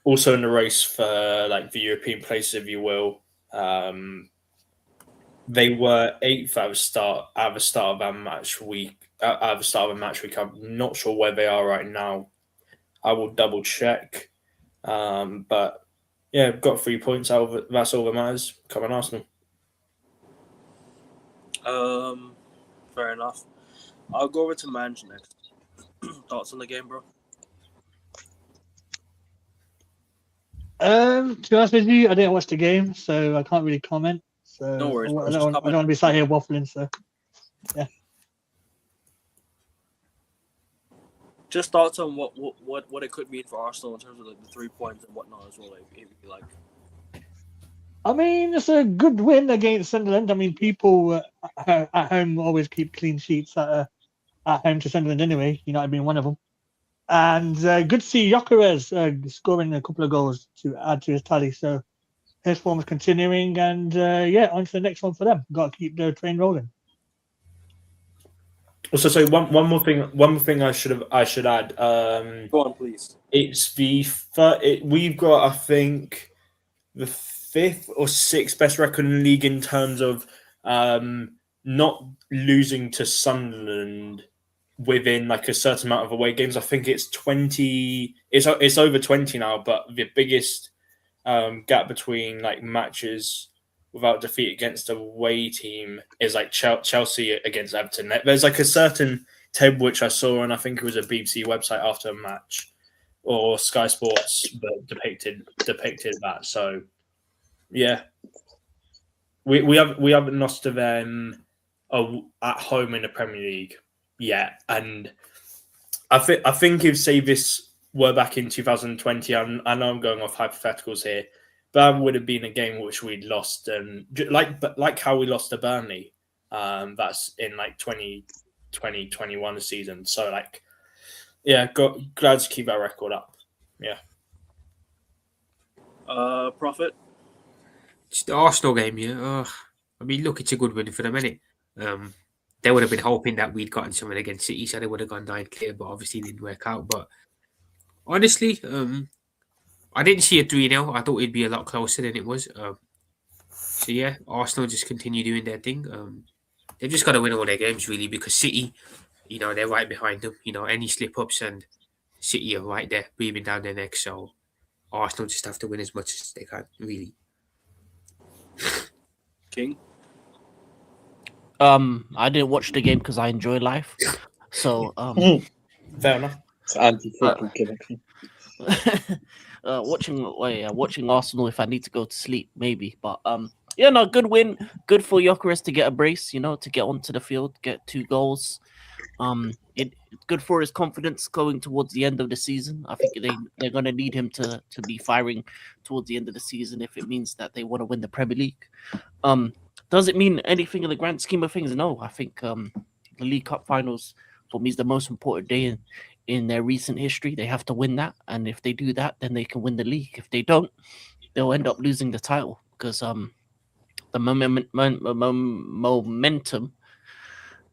also in the race for like the European place, if you will. They were 8th at the start of our match week. At the start of a match week, I'm not sure where they are right now. I will double check. But yeah, got 3 points out of it. That's all that matters. Come on, Arsenal.
Fair enough. I'll go over to Manj next. Thoughts on the game, bro?
To be honest with you, I didn't watch the game, so I can't really comment. So
No worries, bro.
I don't want to be sat here waffling. So yeah.
Just thoughts on what it could mean for Arsenal in terms of the 3 points and whatnot as well. Like,
I mean, it's a good win against Sunderland. I mean, people at home always keep clean sheets at home to Sunderland anyway. United being one of them. And good to see Gyökeres scoring a couple of goals to add to his tally. So his form is continuing, and on to the next one for them. Got to keep the train rolling.
Also, so one more thing I should add.
go on, please.
It's we've got, I think, the 5th or 6th best record in the league in terms of not losing to Sunderland within like a certain amount of away games. I think it's 20. It's over 20 now, but the biggest gap between like matches without defeat against a away team is like Chelsea against Everton. There's like a certain table which I saw, and I think it was a BBC website after a match or Sky Sports that depicted that. So yeah, we haven't lost to them at home in the Premier League yet, and I think if say this were back in 2020, I know I'm going off hypotheticals here, but that would have been a game which we'd lost, and like how we lost to Burnley, that's in like 2021 season. So like, yeah, glad to keep that record up. Yeah.
Prophet.
It's the Arsenal game, yeah. I mean, look, it's a good win for them, innit? They would have been hoping that we'd gotten something against City, so they would have gone 9 clear, but obviously it didn't work out. But honestly, I didn't see a 3-0. I thought it'd be a lot closer than it was. So yeah, Arsenal just continue doing their thing. They've just got to win all their games, really, because City, they're right behind them. Any slip-ups and City are right there, breathing down their necks. So Arsenal just have to win as much as they can, really.
King.
I didn't watch the game because I enjoy life. So
fair enough.
It's anti-football connection.
watching Arsenal if I need to go to sleep, maybe. But good win. Good for Gyökeres to get a brace, to get onto the field, get 2 goals. It's good for his confidence going towards the end of the season. I think they're going to need him to be firing towards the end of the season if it means that they want to win the Premier League. Does it mean anything in the grand scheme of things? No, I think the League Cup finals for me is the most important day in their recent history. They have to win that, and if they do that, then they can win the league. If they don't, they'll end up losing the title because the momentum.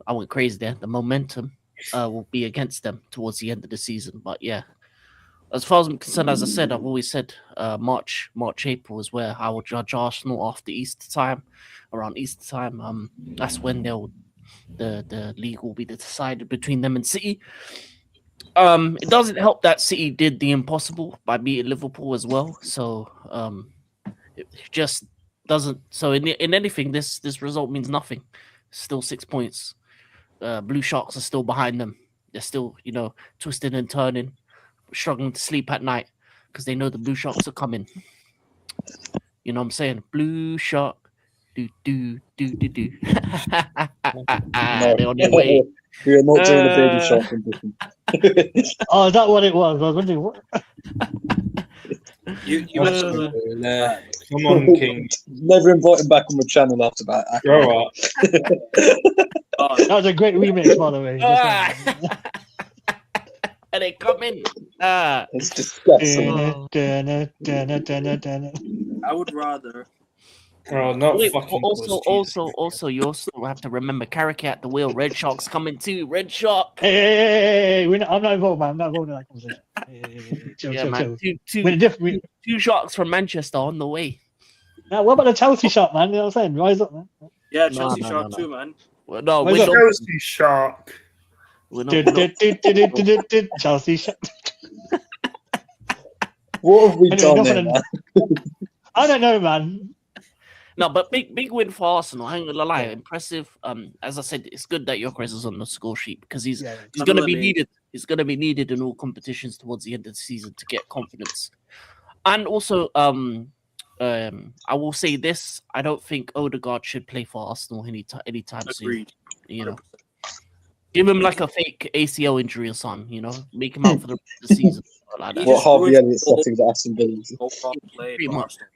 I went crazy there. The momentum will be against them towards the end of the season. But yeah, as far as I'm concerned, as I said, I've always said March, April is where I will judge Arsenal after Easter time. Around Easter time, that's when the league will be decided between them and City. It doesn't help that City did the impossible by beating Liverpool as well. So it just doesn't. So in anything, this result means nothing. Still 6 points. Blue Sharks are still behind them. They're still, twisting and turning, struggling to sleep at night because they know the Blue Sharks are coming. You know what I'm saying? Blue Shark, do. They're on their way.
We are not doing a Baby Shark ambition.
Oh, is that what it was? I was wondering what.
You mentioned
Come on, King.
Never invite him back on the channel after that.
Grow up.
That was a great remix, by the way.
And they come in.
It's disgusting.
I would rather.
Oh, not
Wait,
fucking.
also, you also have to remember Carrick at the wheel. Red Shark's coming too. Red Shark.
Hey, I'm not involved, man. I'm not involved in that conversation. Chill.
Man. Two Sharks from Manchester on the way.
Now, what about the Chelsea Shark, man? You know what I'm saying? Rise up, man.
Yeah, Chelsea Shark too, man.
Well, no,
Where's
we're
that?
not.
Chelsea Shark.
Chelsea Shark.
What have we
Anyway,
done
enough
there,
of
man?
I don't know, man.
No, but big win for Arsenal. I ain't gonna lie, impressive. As I said, it's good that Gyökeres is on the score sheet because he's gonna be needed. He's gonna be needed in all competitions towards the end of the season to get confidence. And also, I will say this: I don't think Odegaard should play for Arsenal anytime
Agreed.
soon. Give him like a fake ACL injury or something. Make him out for the season. Like that.
What Harvey Elliott settings at Aston Villa?
Overall play
Pretty
for
much.
Arsenal.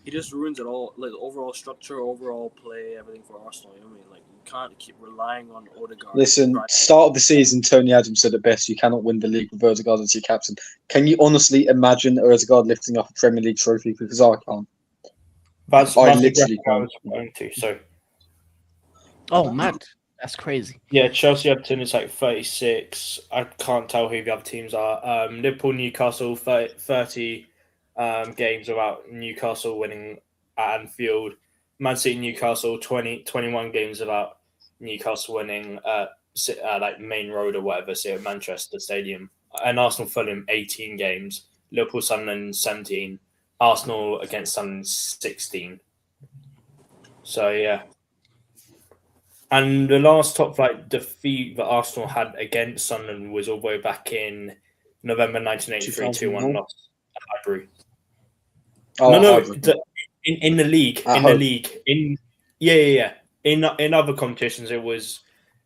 He just ruins it all, like the overall structure, overall play, everything for Arsenal. You know what I mean? Like you can't keep relying on Odegaard.
Listen,
Right.
start of the season, Tony Adams said it best: you cannot win the league with Odegaard as your captain. Can you honestly imagine Odegaard lifting up a Premier League trophy? Because I can't.
That's
I
the
literally
record I was
can't.
going to. So
Oh, mad! That's crazy.
yeah, Chelsea Everton is like 36. I can't tell who the other teams are. Liverpool, Newcastle, 30 games without Newcastle winning at Anfield. Man City, Newcastle, 21 games without Newcastle winning like Main Road or whatever, say at Manchester Stadium. And Arsenal, Fulham, 18 games. Liverpool, Sunderland, 17. Arsenal against Sunderland, 16. So yeah. And the last top flight defeat that Arsenal had against Sunderland was all the way back in November 1983, 2-1 loss at Highbury.
Oh,
No,
Highbury.
in the league,
At
in
home.
the league, yeah. In other competitions, it was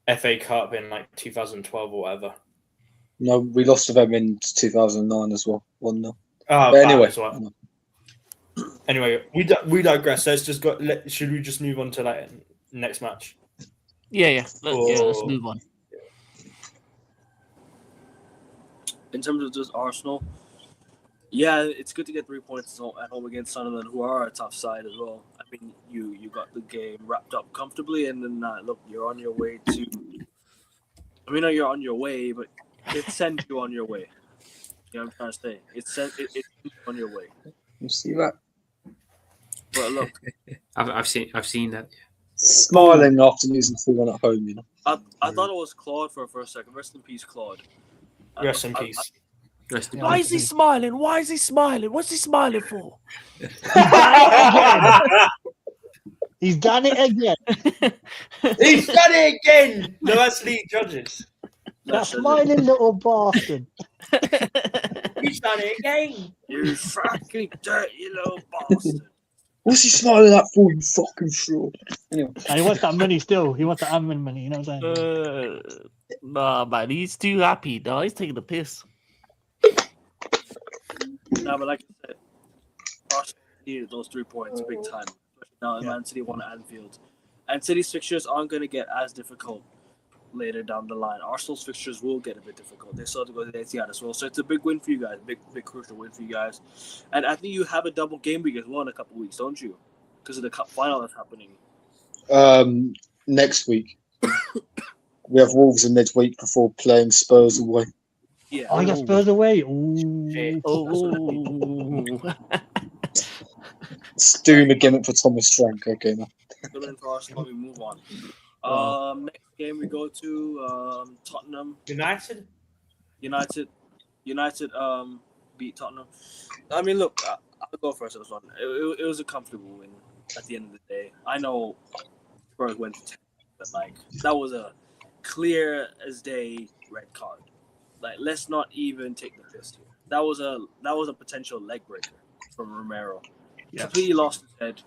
FA Cup in like 2012 or whatever.
No, we lost to them in 2009 as well. 1-0.
Oh,
But anyway,
as well. Anyway, we digress. Should we just move on to like next match?
Yeah. Let's move on.
In terms of just Arsenal, yeah, it's good to get 3 points at home against Sunderland, who are a tough side as well. I mean, you got the game wrapped up comfortably, and then look, you're on your way to. I mean, you're on your way, but it sent you on your way. You know what I'm trying to say? It sent you on your way.
you see that?
But look,
I've seen that.
Smiling after losing 2-1 at home, you know.
I thought it was Claude for a first second. Rest in peace, Claude.
Rest in peace.
Rest in
Why
peace.
is he smiling? Why is he smiling? What's he smiling for?
He's done it again.
He's done it again. No, that's League Judges.
That smiling little bastard.
He's done it again.
You fucking dirty little bastard.
What's he smiling at for, you fucking fraud? Anyway.
And he wants that money still. He wants the admin money, you know what I'm saying?
Nah, man, he's too happy. No, he's taking the piss.
No, but like I said, Arsenal needed those 3 points big time, especially Now, Man City won at Anfield. And City's fixtures aren't going to get as difficult later down the line. Arsenal's fixtures will get a bit difficult. They still have to go to the Etihad as well. So it's a big win for you guys. Big crucial win for you guys. And I think you have a double game week as well in a couple of weeks, don't you? Because of the cup final that's happening.
Next week. We have Wolves in midweek before playing Spurs away.
Yeah.
I got Spurs away.
Shit.
It's doom again for Thomas Frank. Okay, now.
Good win for Arsenal. We move on. Next game we go to Tottenham.
United
beat Tottenham. I mean, look, I'll go first on this one. It was a comfortable win at the end of the day. I know Spurs went to 10, but like that was a clear as day red card. Like, let's not even take the piss here. That was a potential leg breaker from Romero.
Yeah.
Completely lost his head.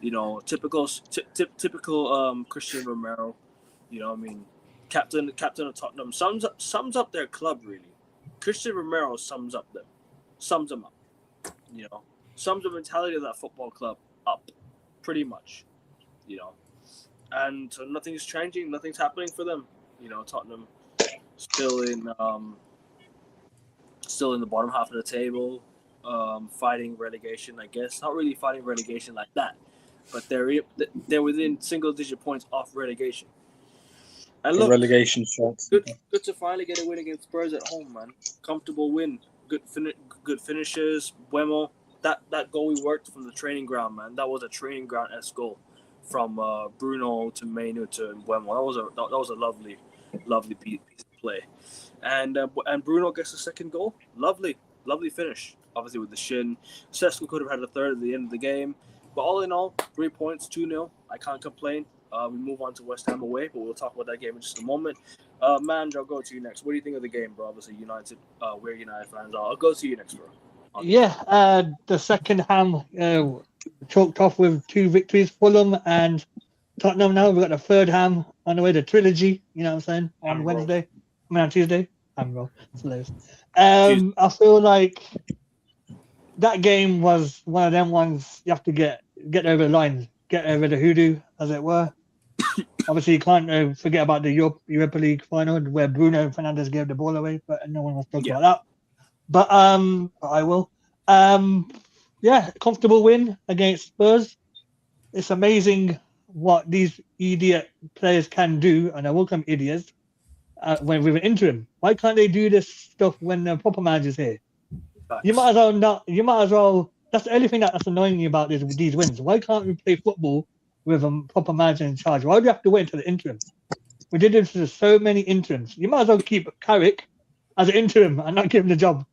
You know, typical Christian Romero. You know, I mean, captain of Tottenham sums up their club really. Christian Romero sums them up. You know, sums the mentality of that football club up, pretty much. You know, and so nothing's changing, nothing's happening for them. You know, Tottenham still in the bottom half of the table, fighting relegation. I guess not really fighting relegation like that, but they're within single-digit points off relegation. And look,
relegation shot.
Good to finally get a win against Spurs at home, man. Comfortable win. Good finishes. Buemo, that goal we worked from the training ground, man. That was a training ground-esque goal from Bruno to Mainu to Buemo. That was a lovely piece of play. And Bruno gets the second goal. Lovely finish. Obviously with the shin. Sesko could have had a third at the end of the game. But all in all, 3 points, 2-0. I can't complain. We move on to West Ham away, but we'll talk about that game in just a moment. Manj, I'll go to you next. What do you think of the game, bro? Obviously, United, we're United fans. I'll go to you next, bro.
Yeah, the second Ham choked off with 2 victories, Fulham and Tottenham. Now we've got the third Ham on the way, the trilogy, you know what I'm saying, on Wednesday. On Tuesday. Ham roll. It's hilarious. I feel like that game was one of them ones you have to get over the line, get over the hoodoo, as it were. Obviously, you can't forget about the Europa League final where Bruno Fernandes gave the ball away, but no one wants to talk about that. But I will. Yeah, comfortable win against Spurs. It's amazing what these idiot players can do, and I welcome idiots when we're interim. Why can't they do this stuff when the proper manager's here? You might as well not. You might as well. That's the only thing that's annoying me about these wins. Why can't we play football with a proper manager in charge? Why do we have to wait until the interim? We did this to so many interims. You might as well keep Carrick as an interim and not give him the job.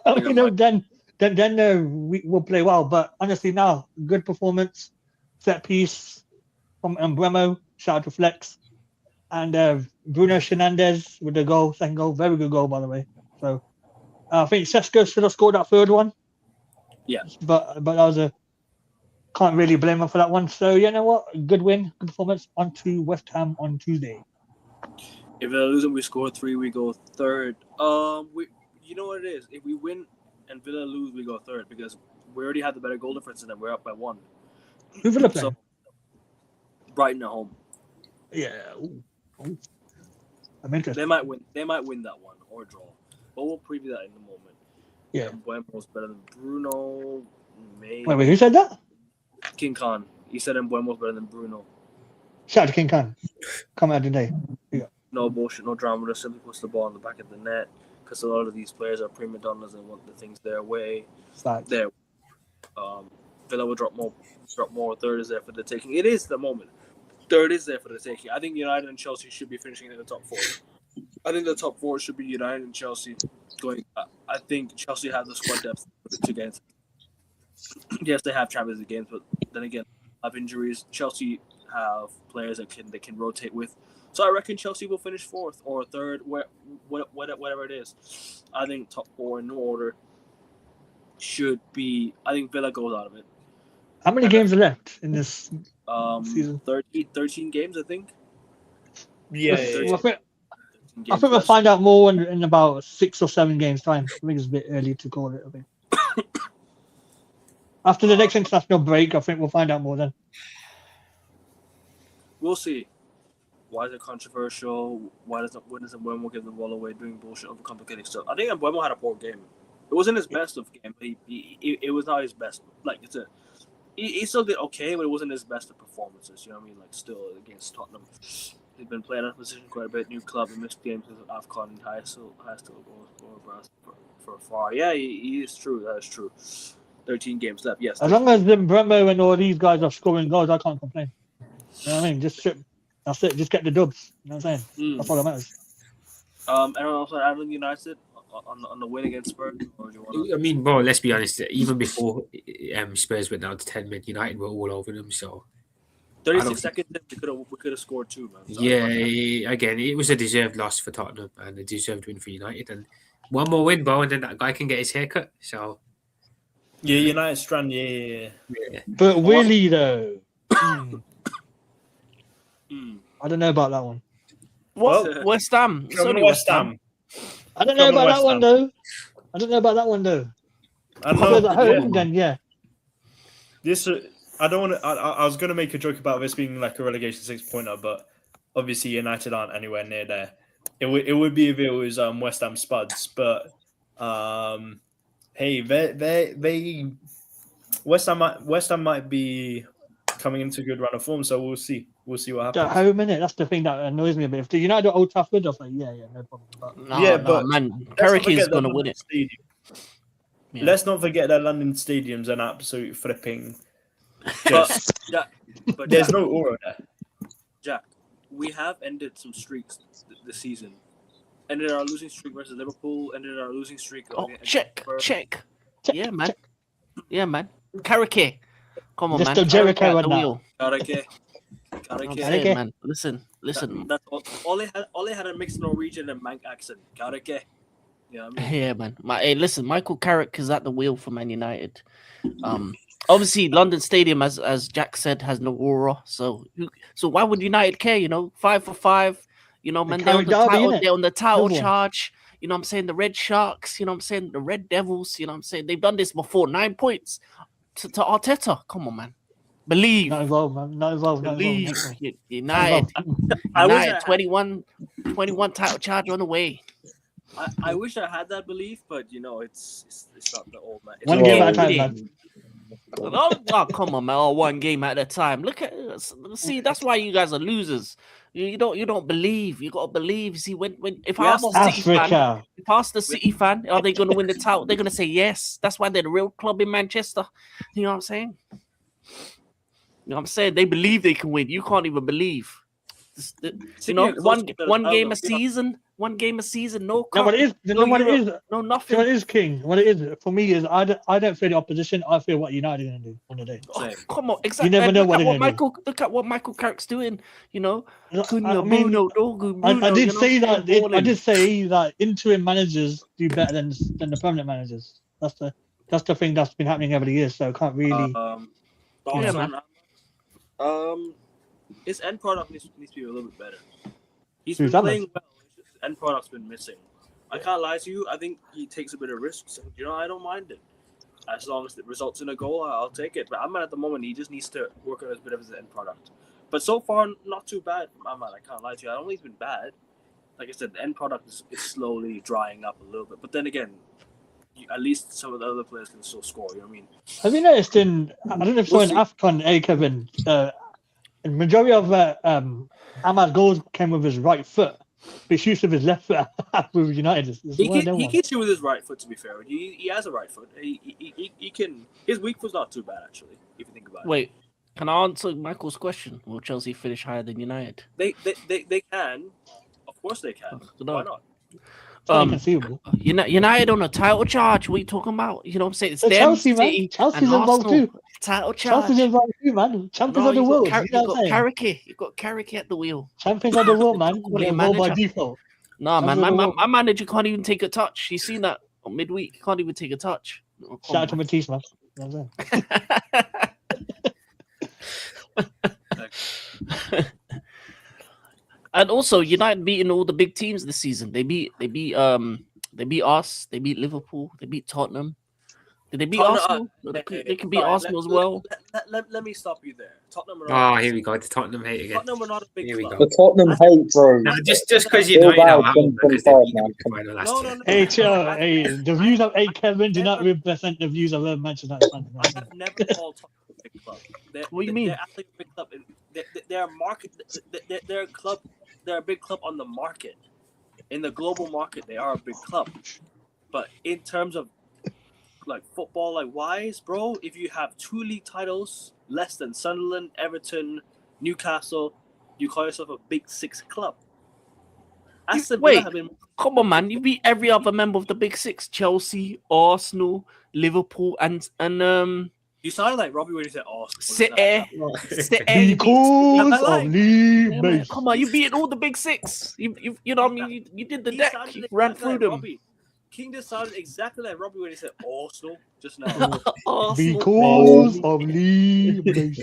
You know, then we will play well. But honestly, now good performance, set piece from Mbeumo. Shout out to Flex and Bruno Fernandes with the goal, second goal, very good goal by the way. So I think Sesko should have scored that third one.
Yeah,
but that was can't really blame him for that one. So you know what, good win, good performance. On to West Ham on Tuesday.
If Villa lose and we score 3, we go third. You know what it is? If we win and Villa lose, we go third because we already have the better goal difference and then we're up by 1.
Who Villa playing?
So, Brighton at home.
Yeah. Ooh. I'm interested.
They might win that one or draw. But we'll preview that in a moment.
Yeah.
Mbuemo's better than Bruno. Maybe.
Wait, who said that?
King Khan. He said Mbuemo's better than Bruno.
Shout out to King Khan. Come out today. Yeah.
No bullshit, no drama. Just simply puts the ball in the back of the net because a lot of these players are prima donnas and want the things their way. There. Villa will drop more. Third is there for the taking. It is the moment. Third is there for the taking. I think United and Chelsea should be finishing in the top 4. I think the top 4 should be United and Chelsea going. I think Chelsea have the squad depth to get. Yes, they have Champions League games, but then again, have injuries. Chelsea have players that they can rotate with. So I reckon Chelsea will finish 4th or 3rd, whatever it is. I think top 4 in no order should be. I think Villa goes out of it.
How many games are left in this season?
13 games, I think.
Yeah.
I think we'll find out more in about 6 or 7 games time. I think it's a bit early to call it. I think. After the next international break, I think we'll find out more then.
We'll see. Why is it controversial? Why doesn't Mbeumo give the ball away, doing bullshit, overcomplicating stuff? I think Mbeumo had a poor game. It wasn't his best of game, but it was not his best. Like he still did okay, but it wasn't his best of performances. You know what I mean? Like still against Tottenham, he's been playing out of position quite a bit. New club, he missed games with AFCON, and has to go for far. Yeah, he is true. That is true. 13 games left. Yes.
As long as Mbeumo and all these guys are scoring goals, I can't complain. You know what I mean? Just strip. That's it. Just get the dubs. You know what I'm saying? That's all that matters.
Anyone else on Adelaide United on the win against Spurs? Or do you want
I mean, bro, let's be honest. Even before Spurs went down to 10 men, United were all over them. So
36 seconds, we could have scored two, man. So
again, it was a deserved loss for Tottenham and a deserved win for United. And one more win, bro, and then that guy can get his haircut. So
yeah, United strand, yeah.
But Willie though, I don't know about that one.
What?
Well,
West Ham. It's
Come
only
on, West Ham.
I don't know
Come on,
about
West
that one
Ham.
though. I don't know about that one though.
I
Because
know.
at home,
Yeah.
then yeah.
This I don't want to. I was going to make a joke about this being like a relegation 6-pointer, but obviously United aren't anywhere near there. It would be if it was West Ham Spuds, but hey, they West Ham might be coming into a good run of form, so we'll see what
At
happens.
home, innit? That's the thing that annoys me a bit. If the United are Old Trafford, I'm like, yeah, no problem. But
No,
but
man,
let's not
Carrick is
forget that
gonna
London
win it.
Stadium.
Yeah.
Let's not forget that London Stadium's an absolute flipping.
but, but
There's
Jack,
no aura there.
Jack, we have ended some streaks this season. Ended our losing streak versus Liverpool. Ended our losing streak.
Oh,
against
check.
Check,
Yeah, man. Yeah, man. Carrick. Come on,
Just
man.
the Jericho
Carrick at
one
the
now.
wheel.
Karake.
I'm
Karake.
saying, man. Listen.
That's all they had a mixed Norwegian and Manc accent. Karake. You know what I mean?
Yeah, man. Hey, listen, Michael Carrick is at the wheel for Man United. Obviously, London Stadium, as Jack said, has no aura. So why would United care? 5 for 5. Man, they're on
Carrick
the
derby,
title.
innit?
They're on the title
Good one.
charge. You know what I'm saying? The Red Sharks. You know what I'm saying? The Red Devils. You know what I'm saying? They've done this before. 9 points to Arteta. Come on, man. Believe.
not involved, man. Not involved.
Believe.
Not
United.
I wish I
United.
had-
21 title charge on the way.
I wish I had that belief, but it's not the old man. It's
One
not-
game at a
Oh,
time,
yeah.
man.
Oh, come on, man! Oh, one game at a time. Look at see. That's why you guys are losers. You don't believe. You gotta believe. See, when if I ask the City fan,
Africa.
if I ask the City fan, are they gonna win the title? They're gonna say yes. That's why they're the real club in Manchester. You know what I'm saying? You know what I'm saying? They believe they can win. You can't even believe.
City are close
One
to the
game
title.
a season. One game a season. No
No,
cup.
what it is?
no
No, what it
Europe,
is?
No
You know
nothing.
what it is, King? What it is for me is I don't fear the opposition. I fear what United are going to do on the day.
Oh,
Same.
come on, exactly.
You never
And
know
look
what
at
they're gonna do.
Look at what Michael Carrick's doing.
I
Cunha,
mean,
Bruno, Dogu,
I
Bruno,
did
you know
say
what I'm
that.
saying?
I
Balling.
did say that interim managers do better than the permanent managers. That's the thing that's been happening over the years. So I can't really.
Thoughts
Yeah,
on his end product needs to be a little bit better. He's
Who's
been
that,
playing well. His end product's been missing. I can't lie to you. I think he takes a bit of risks. And, I don't mind it. As long as it results in a goal, I'll take it. But Ahmad at the moment, he just needs to work on a bit of his end product. But so far, not too bad from Ahmad. I can't lie to you. I don't think he's been bad. Like I said, the end product is slowly drying up a little bit. But then again, at least some of the other players can still score. You know what I mean?
Have you noticed I don't know if you saw
We'll
in AFCON, Kevin, the majority of Ahmad's goals came with his right foot, but he shoots with his left foot with United. It's
He
one of them
can
ones.
shoot with his right foot. To be fair, he has a right foot. He can. His weak foot's not too bad actually, if you think about it.
Wait, can I answer Michael's question? Will Chelsea finish higher than United?
They can. Of course they can.
No.
Why not?
It's inconceivable.
United on a title charge. What are you talking about? You know what I'm saying? It's
So
them,
Chelsea, man.
City,
Chelsea's
and
involved
Arsenal.
too.
Title charge.
Chelsea's involved too, man. Champions of the world. You know
You
what I'm
got
saying?
Carrick. You got Carrick at the wheel.
Champions of the world, man.
Quality
They're involved by
manager.
default.
Nah, man.
Champions of the world.
My manager can't even take a touch. You seen that on midweek? He can't even take a touch. Oh, come
Shout out to
on.
Matisse, man. You know what I'm saying?
And also, United beating all the big teams this season. They beat us. They beat Liverpool. They beat Tottenham. Did they beat
Tottenham,
Arsenal? They can beat Arsenal as well.
Let me stop you there. Tottenham.
Here we go. The Tottenham hate again.
Tottenham are not a big
Here we
club.
go.
The Tottenham hate, bro.
No, just because you know
Bilbao
how
2025, man. Come on.
No.
Hey, the views of A. Kevin do not represent the views of Manchester United fans.
I've never called Tottenham a big club.
What do you mean?
They're actually a big club. They're a market. They're a club. They're a big club on the market. In the global market, they are a big club. But in terms of like football, like wise, bro, if you have 2 league titles less than Sunderland, Everton, Newcastle, you call yourself a big 6 club.
Wait, come on, man! You beat every other member of the Big Six: Chelsea, Arsenal, Liverpool, and
You sounded like Robbie when you said Arsenal.
City.
Because of Lee Mason.
Come on, you beat all the Big Six. You know what I mean? You did the deck. You ran through them.
Robbie. King just sounded exactly like Robbie when he said Arsenal just now.
Because of Lee Mason.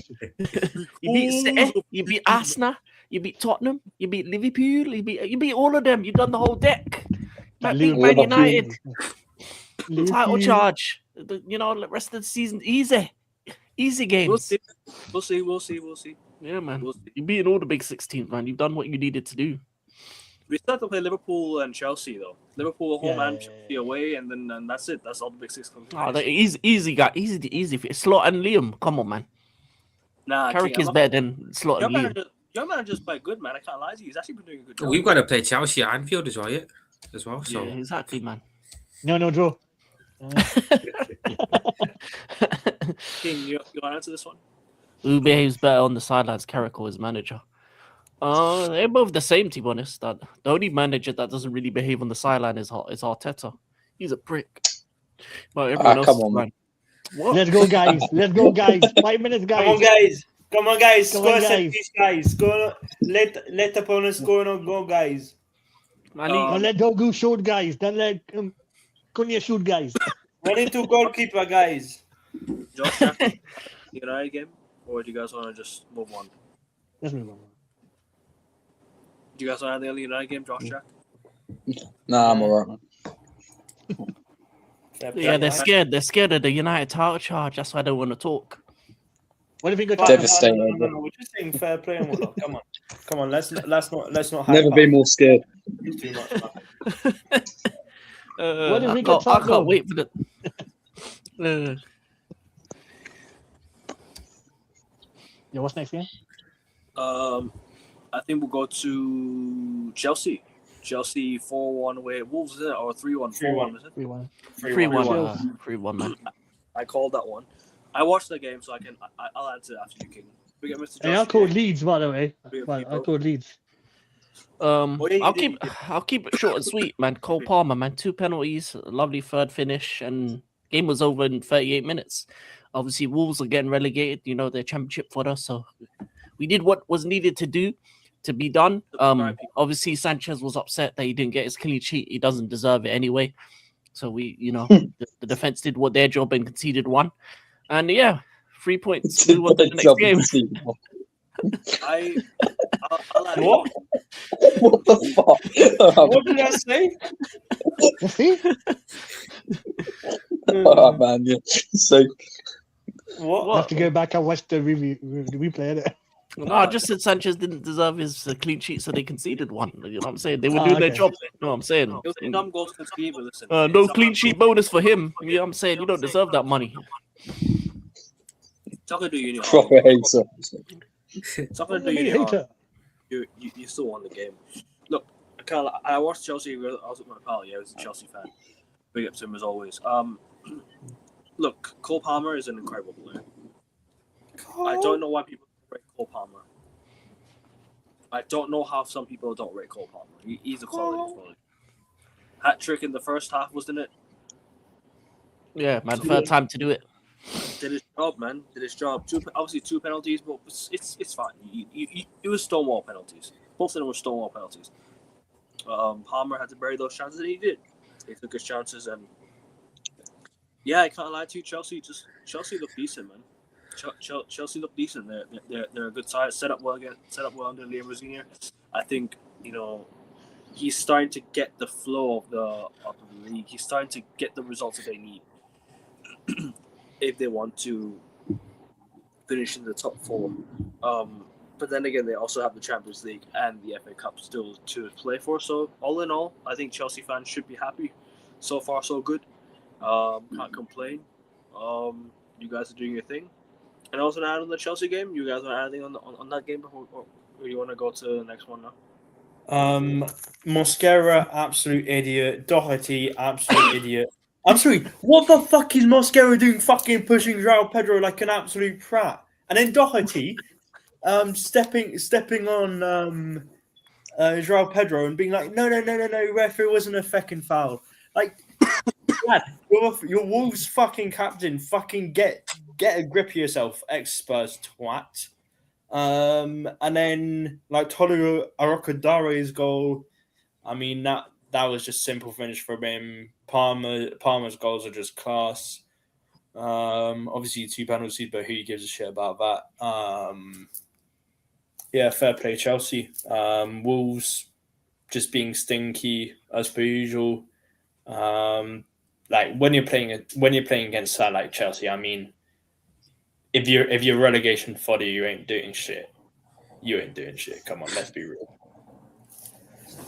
You beat City. You beat Arsenal. You beat Tottenham. You beat Liverpool. You beat all of them. You done the whole deck. You beat Man United. Title charge. You know, the rest of the season easy games.
We'll see.
Yeah, man. You beat all the Big 6 teams, man. You've done what you needed to do.
We still have to play Liverpool and Chelsea though. Liverpool home and Chelsea away, and then that's it. That's all the Big 6 come.
Easy, guy. Easy. Slot and Liam, come on, man.
Nah,
Carrick is better than Slot and Liam.
Your manager's quite good, man. I can't lie to you. He's actually been doing a good job.
We've got to play Chelsea at Anfield as well, So
yeah, exactly, man.
No, draw.
King, you want to answer this one?
Who behaves better on the sidelines, Carrick or his manager? They're both the same, to be honest. The only manager that doesn't really behave on the sideline is Arteta. He's a prick. But everyone else
come on, man.
What?
Let's go, guys. 5 minutes, guys.
Come on, guys.
Come
Score
on,
set
guys.
piece, guys. Go. Let opponents score and go, guys.
Don't let Dogu shoot, guys. Don't let Cunha shoot, guys.
1-2 goalkeeper, guys.
Josh, United game, or do you guys want to just move on?
Let's move on.
Do you guys want to have the United game, Josh? Jack?
Nah, I'm alright, man.
Yeah, they're scared. They're scared of the United title charge. That's why I don't want to talk.
What if we go
Devastating.
No, we're just saying fair play and whatnot. Come on. Let's not.
Never been more scared.
It's too much, man.
What if we
I can't wait for the.
Yeah, what's next game?
I think we'll go to Chelsea. Chelsea 4-1 away at Wolves, is it? Or 3-1? 4-1, is it?
3-1.
3-1, man.
I called that one. I watched the game, so I'll answer after you, King. We get Mr. Josh.
Hey, I called Leeds, by the way. I called Leeds.
I'll keep it short and sweet, man. Cole Palmer, man, 2 penalties, lovely third finish, and game was over in 38 minutes. Obviously, Wolves are getting relegated. You know, their championship fodder, so we did what was needed to do to be done. Obviously, Sanchez was upset that he didn't get his clean sheet. He doesn't deserve it anyway. So the defense did what their job and conceded 1. And yeah, 3 points. Move on to the next game.
What?
What the fuck?
What did I say?
See?
Oh, man, yeah. So,
What?
I have to go back and watch the replay of it.
No, I just said Sanchez didn't deserve his clean sheet, so they conceded 1. You know what I'm saying? They were doing their job. You know what I'm saying?
It was a dumb goal to concede, but listen.
No clean sheet bonus for him. You know what I'm saying? You don't deserve that money.
It's not going to do you any
proper hater.
It's not going to do you any harm. You still won the game. Look, I watched Chelsea. I was with my pal. Yeah, I was a Chelsea fan. Big up to him as always. Look, Cole Palmer is an incredible player. I don't know why people don't rate Cole Palmer. I don't know how some people don't rate Cole Palmer. He's a quality. Hat trick in the first half, wasn't it?
Yeah, man. Third time to do it.
Did his job, man. Did his job. Obviously 2 penalties, but it's fine. It was stonewall penalties. Both of them were stonewall penalties. Palmer had to bury those chances, and he did. He took his chances, and yeah, I can't lie to you. Chelsea looked decent, man. Chelsea looked decent. They're a good side. Set up well under Liam Rosenior. I think he's starting to get the flow of the league. He's starting to get the results that they need. if they want to finish in the top 4. But then again, they also have the Champions League and the FA Cup still to play for. So all in all, I think Chelsea fans should be happy. So far, so good. Can't complain. You guys are doing your thing. And also, add on the Chelsea game. You guys want to add anything on that game before, or you want to go to the next one now?
Mosquera, absolute idiot. Doherty, absolute idiot. I'm sorry, what the fuck is Mosquera doing fucking pushing Joao Pedro like an absolute prat? And then Doherty stepping on Joao Pedro and being like, no, ref, it wasn't a fucking foul. Like, Dad, your Wolves fucking captain, fucking get a grip of yourself, ex-Spurs twat. And then like Tolu Arokodare's goal, I mean that was just simple finish from him. Palmer's goals are just class. Obviously 2 penalties, but who gives a shit about that? Yeah, fair play Chelsea. Wolves just being stinky as per usual. Like when you're playing against side like Chelsea, I mean, if you're relegation fodder, you ain't doing shit. Come on, let's be real.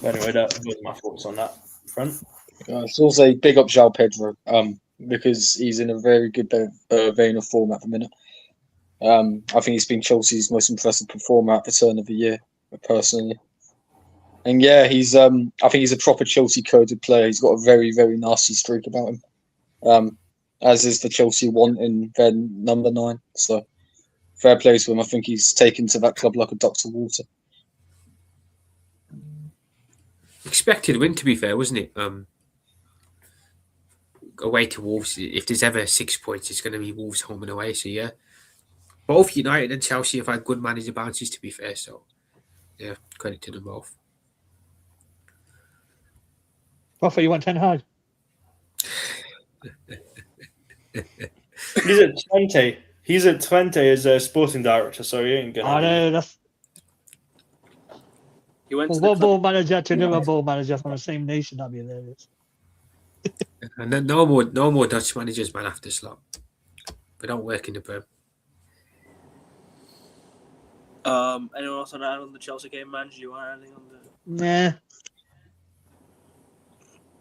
Anyway, that was my thoughts on that front.
It's also big up Joao Pedro, because he's in a very good vein of form at the minute. I think he's been Chelsea's most impressive performer at the turn of the year, personally. And yeah, he's I think he's a proper Chelsea coded player. He's got a very, very nasty streak about him. As is the Chelsea wanting their number 9. So fair play to him. I think he's taken to that club like a duck to water.
Expected win, to be fair, wasn't it? Away to Wolves. If there's ever 6 points, it's going to be Wolves home and away. So yeah, both United and Chelsea have had good manager bounces, to be fair. So yeah, credit to them both.
Rafa, you want Ten Hag?
He's at Twente as a sporting director, so he ain't gonna.
I know that's.
He went to
one ball manager to another ball manager from the same nation. That'd be hilarious.
And then no more Dutch managers, man. After Slot, they don't work in the Prem.
Anyone else want to add on the Chelsea game, man? Do you want anything on the?
Nah.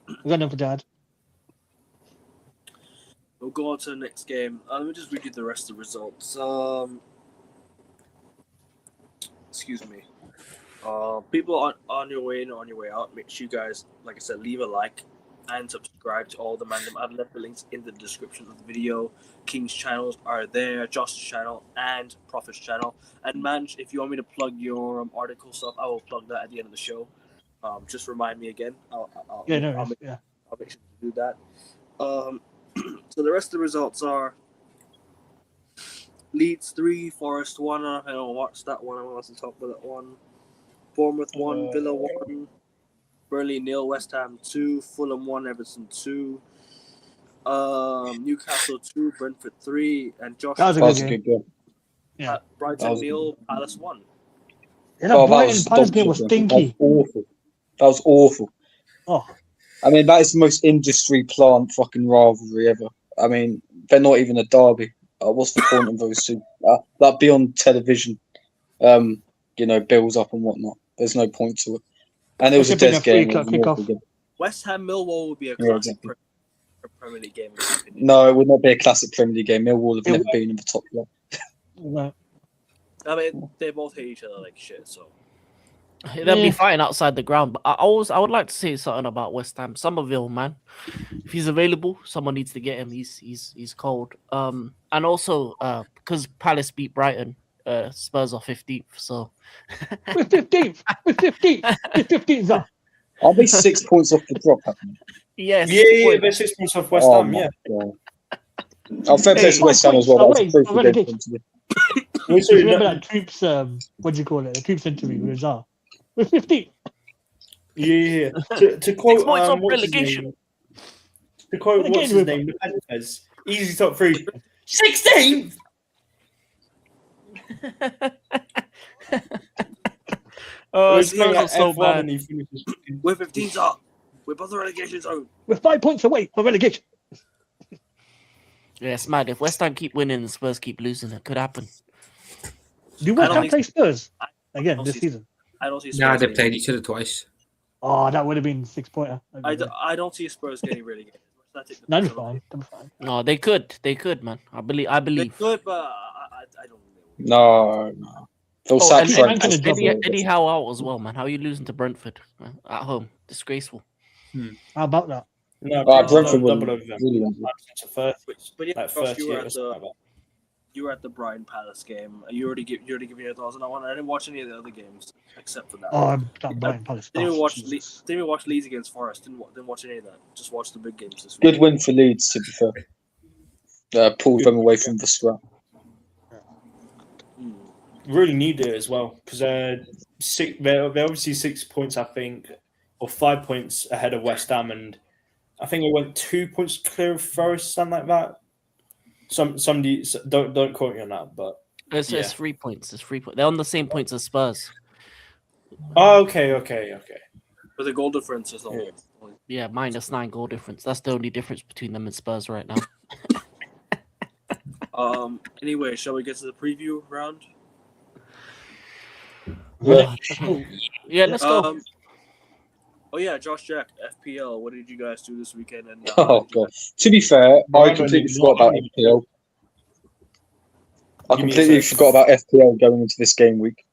I've got enough for Dad.
We'll go on to the next game. Let me just read you the rest of the results. Excuse me. People on your way in or on your way out, make sure you guys, like I said, leave a like and subscribe to all the Mandem. I've left the links in the description of the video. King's channels are there, Josh's channel and Prophet's channel. And man, if you want me to plug your article stuff, I will plug that at the end of the show. Just remind me again. I'll make sure to do that. So the rest of the results are Leeds 3, Forest 1. I don't watch that one. I want to talk about that one. Bournemouth 1, Villa 1, Burnley 0, West Ham 2, Fulham 1, Everton 2, Newcastle 2, Brentford 3, and Josh.
That was a good game.
Yeah. Brighton 0, Palace 1.
Yeah, that Brighton Palace game was stinky.
That was awful.
Oh.
I mean, that is the most industry plant fucking rivalry ever. I mean, they're not even a derby. What's the point of those two? That'd be on television, builds up and whatnot. There's no point to it. And it was a dead game.
West Ham Millwall would be a classic Premier League game.
No, it would not be a classic Premier League game. Millwall have never been in the top level.
No.
I mean, they both hate each other like shit, so.
They'll be fighting outside the ground. But I would like to say something about West Ham. Somerville, man. If he's available, someone needs to get him. He's cold. And also because Palace beat Brighton, Spurs are 15th. So
we're 15th. We're 15th. We're 15th up.
Are they 6 points off the drop?
Yes.
Yeah, they're 6 points off West Ham. Yeah.
Fair play to West Ham as well.
Remember that Troops? What do you call it? The Troops interview with Rizal. We're 15th.
Yeah. To quote what's his name? Lopez. Easy top 3. 16th.
Oh, Spurs are so bad.
We're 15th up. We're both the relegation zone.
We're 5 points away from relegation.
Yeah, it's mad. If West Ham keep winning and Spurs keep losing, it could happen.
Do
I
West
don't
Ham
think-
play Spurs
I
again
don't
this
see-
season?
I don't see Spurs.
Nah, they
getting-
played each other twice.
Oh, that would have been 6-pointer.
I don't see Spurs getting relegated.
That'd be fine. That'd be fine.
No, they could, man. I
They
believe.
could, but I don't know.
No. They'll
Oh,
sack
and
Trent.
Eddie-
just before it
Eddie
gets-
Howe out as well, man. How are you losing to Brentford at home? Disgraceful.
How about that?
No,
Brentford
double
were
over them.
really good.
To 30,
But yeah,
like
Josh,
38 or something like that.
you were at the Brighton Palace game. You already giving your thoughts on that one. I didn't watch any of the other games except for that.
Oh, that Brighton Palace.
Didn't even
Oh,
watch
Jesus.
didn't even watch Leeds against Forest. Didn't watch any of that. Just watched the big games this week.
Good win for Leeds, to be fair. Pulled them away from the scrap.
Hmm.
Really need it as well because they're obviously 6 points, I think, or 5 points ahead of West Ham, and I think they went 2 points clear of Forest, something like that. Somebody don't quote me on that, but
It's
Yeah.
3 points. It's 3 points. They're on the same points as Spurs.
oh, okay.
But the goal difference is only.
Yeah, -9 goal difference. That's the only difference between them and Spurs right now.
Anyway, shall we get to the preview round?
Yeah.
Yeah, let's go.
Oh yeah, Josh Jack, FPL. What did you guys do this weekend? And
Oh, God. To be fair, I completely forgot about FPL. I
Give me a
completely
sec.
forgot about FPL going into this game week.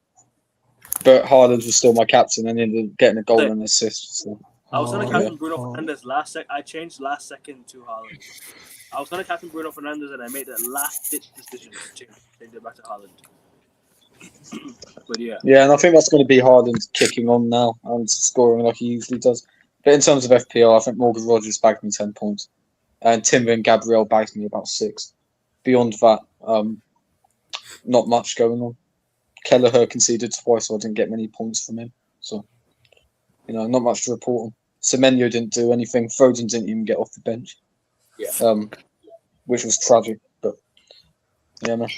But Haaland was still my captain and ended up getting a goal and assist. So.
I was gonna
Oh,
captain
yeah.
Bruno
Oh.
Fernandes I changed last second to Haaland. I was gonna captain Bruno Fernandes and I made that last ditch decision to change it back to Haaland. But yeah.
Yeah, and I think that's going to be Haaland kicking on now and scoring like he usually does. But in terms of FPL, I think Morgan Rogers bagged me 10 points. And Timber and Gabriel bagged me about 6. Beyond that, not much going on. Kelleher conceded twice, so I didn't get many points from him. So, not much to report on. Semenyo didn't do anything. Foden didn't even get off the bench.
Yeah.
Which was tragic. But, yeah, man.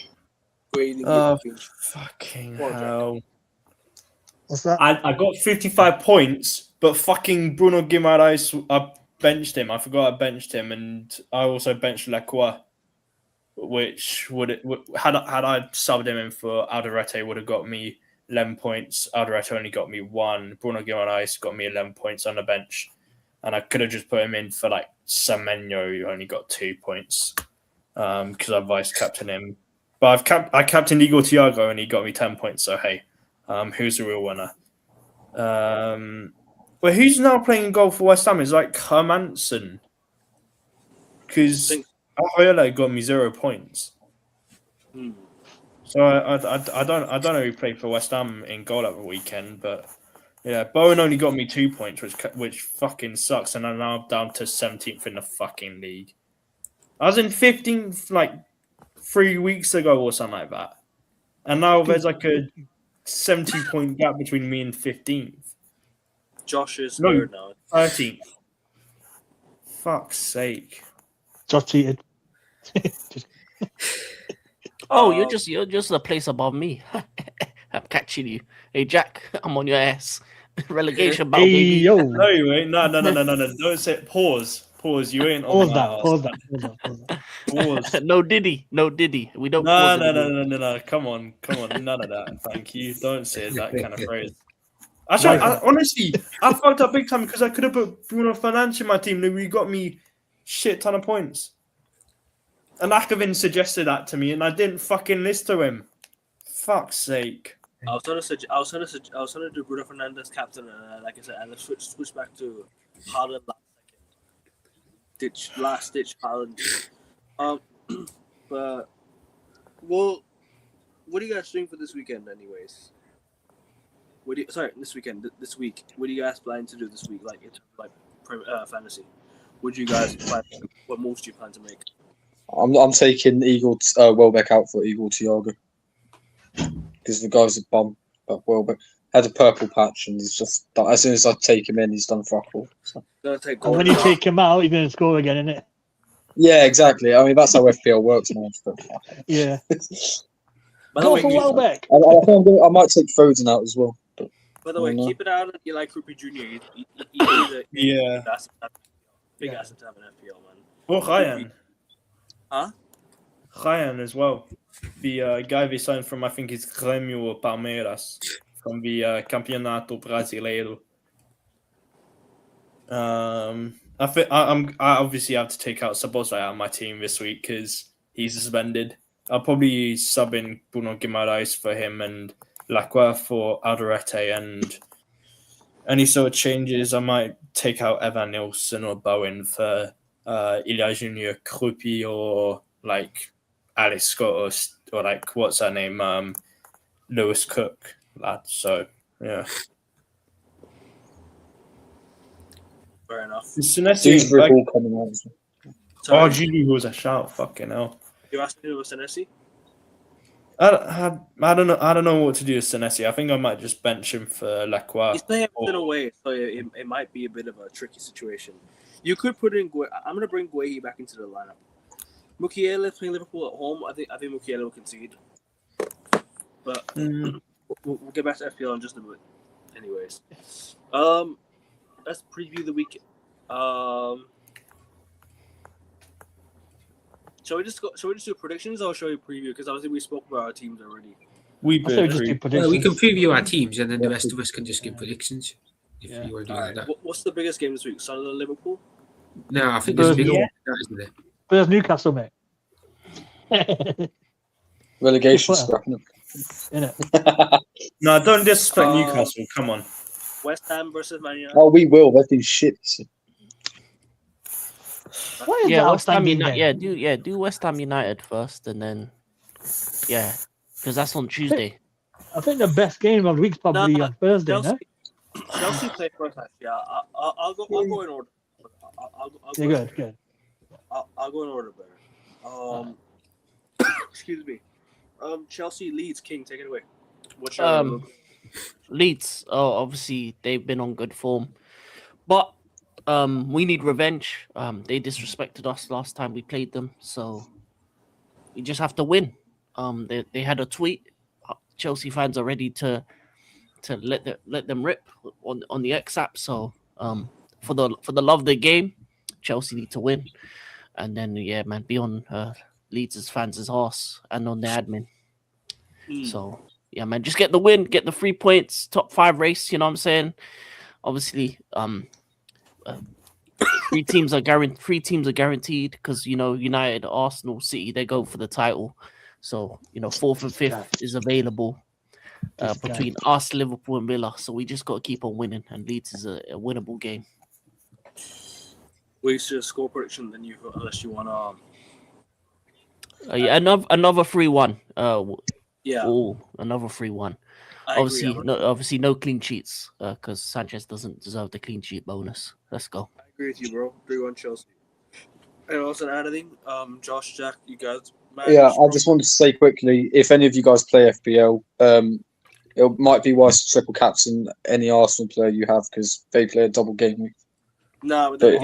Fucking
Poor Jack.
hell!
What's that?
I got 55 points, but fucking Bruno Guimaraes, I benched him. I forgot I benched him, and I also benched Lacroix, which had I subbed him in for Alderete, would have got me 11 points. Alderete only got me 1. Bruno Guimaraes got me 11 points on the bench, and I could have just put him in for like Semenyo, who only got 2 points because I vice captained him. But I captained Igor Thiago, and he got me 10 points. So hey. Who's the real winner? But who's now playing goal for West Ham? Is like Hermanson, because Ahoyola got me 0 points.
Hmm.
So I don't know who played for West Ham in goal at the weekend, but yeah, Bowen only got me 2 points, which fucking sucks, and I'm now down to 17th in the fucking league. I was in 15th like 3 weeks ago or something like that, and now there's like a 70-point gap between me and 15th.
Josh is
No.
third now.
13th. Fuck's sake.
Josh cheated.
Oh, you're just a place above me. I'm catching you. Hey Jack, I'm on your ass. Relegation battle,
Hey,
baby.
yo.
No, you ain't. No. Don't say pause. Pause. You ain't on
Pause
my
that.
ass.
Pause that.
Pause.
No Diddy. We don't.
No.
pause anymore.
No. Come on. None of that. Thank you. Don't say that kind of phrase. Actually, honestly, I fucked up big time because I could have put Bruno Fernandes in my team and he got me shit ton of points. And Akovin suggested that to me and I didn't fucking listen to him. Fuck's sake.
I was trying to do Bruno Fernandes captain, and like I said, and switch back to Haaland last ditch Haaland. But well, what are you guys doing for this weekend, anyways? This week. What do you guys plan to do this week? Like in terms of like fantasy, what do you guys plan? What moves do you plan to make?
I'm taking Eagle Welbeck out for Eagle Thiago because the guy's a bum. But Welbeck had a purple patch and he's just as soon as I take him in, he's done fuck all. So.
And when you take him out, you're gonna score again, innit?
Yeah, exactly. I mean that's how FPL works now. But...
Yeah.
By the
Go
way,
for Welbeck.
I might take Foden out as well. But,
by the way, keep it out on Eli Krupi Jr. He's a
Yeah.
big asset to have in FPL, man.
Oh, Ryan.
Huh?
Ryan as well. The guy they signed from, I think, is Grêmio or Palmeiras from the Campeonato Brasileiro. I obviously have to take out Sabozai out of my team this week because he's suspended. I'll probably sub in Bruno Guimaraes for him and Lacroix for Alderete, and any sort of changes, I might take out Evan Nilsson or Bowen for Ilya Junior Krupi or like Alex Scott or like what's her name, Lewis Cook lad. So yeah.
Fair enough.
These are all coming out.
Oh, Gigi was a shout. Fucking hell.
You asked me with Senesi?
I don't know what to do with Senesi. I think I might just bench him for Lacroix.
He's playing a bit away, so it might be a bit of a tricky situation. You could put in I'm going to bring Guehi back into the lineup. Mukiele playing Liverpool at home. I think Mukiele will concede. But we'll get back to FPL in just a bit. Anyways. Let's preview the week. Shall we just do predictions or shall we preview? Because obviously we spoke about our teams already.
We can preview our teams and then the rest of us can just give predictions. If you want to do that.
What's the biggest game this week? Sunderland, Liverpool?
No, I think there's big one, isn't there?
But there's Newcastle, mate.
Relegation scrapping up.
No, don't disrespect Newcastle. Come on.
West Ham versus Man United.
Oh, we will. They've been shit.
West Ham United. Do West Ham United first, and then because that's on Tuesday.
I think the best game of the week's probably on Thursday.
Chelsea play first. Yeah, I'll go in order.
Good.
I'll go in order better. Excuse me. Chelsea Leeds King, take it away. What's your
Leeds? Oh, obviously they've been on good form, but we need revenge. They disrespected us last time we played them, so we just have to win. They had a tweet. Chelsea fans are ready to let them rip on the X app. So for the love of the game, Chelsea need to win, and then be on Leeds' fans' arse and on their admin. So just get the win, get the 3 points, top 5 race. You know what I'm saying? Obviously, 3 teams are guaranteed because United, Arsenal, City, they go for the title. So 4th and 5th is available between us, Liverpool, and Villa. So we just got to keep on winning, and Leeds is a winnable game.
We should score prediction then unless you want to.
Another 3-1. Another 3-1. Obviously, no clean sheets because Sanchez doesn't deserve the clean sheet bonus. Let's go.
I agree with you, bro. 3-1 Chelsea. And also anything, Josh, Jack, you guys.
I just wanted to say quickly, if any of you guys play FPL, it might be wise to triple captain any Arsenal player you have because they play a double game week.
No, but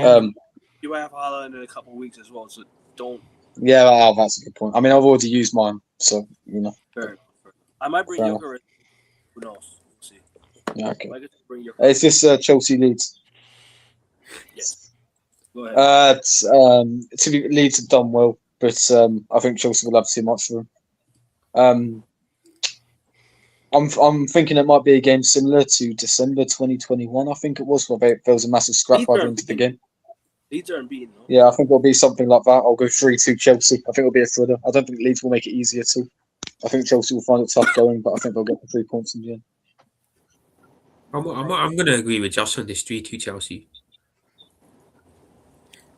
you might have Haaland in a couple of weeks as well, so don't.
Yeah, that's a good point. I mean, I've already used mine, so
Fair. I might bring Joker. Who knows? We'll see.
Yeah, okay. Is this Chelsea Leeds?
Yes. Go ahead.
Leeds have done well, but I think Chelsea will have too much for them. I'm thinking it might be a game similar to December 2021. I think it was where there was a massive scrap over into the game.
Leeds are unbeaten, though.
Yeah, I think it'll be something like that. I'll go 3-2 Chelsea. I think it'll be a thriller. I don't think Leeds will make it easier too. I think Chelsea will find it tough going, but I think they'll get the 3 points in the end.
I'm going to agree with Josh on this 3-2 Chelsea.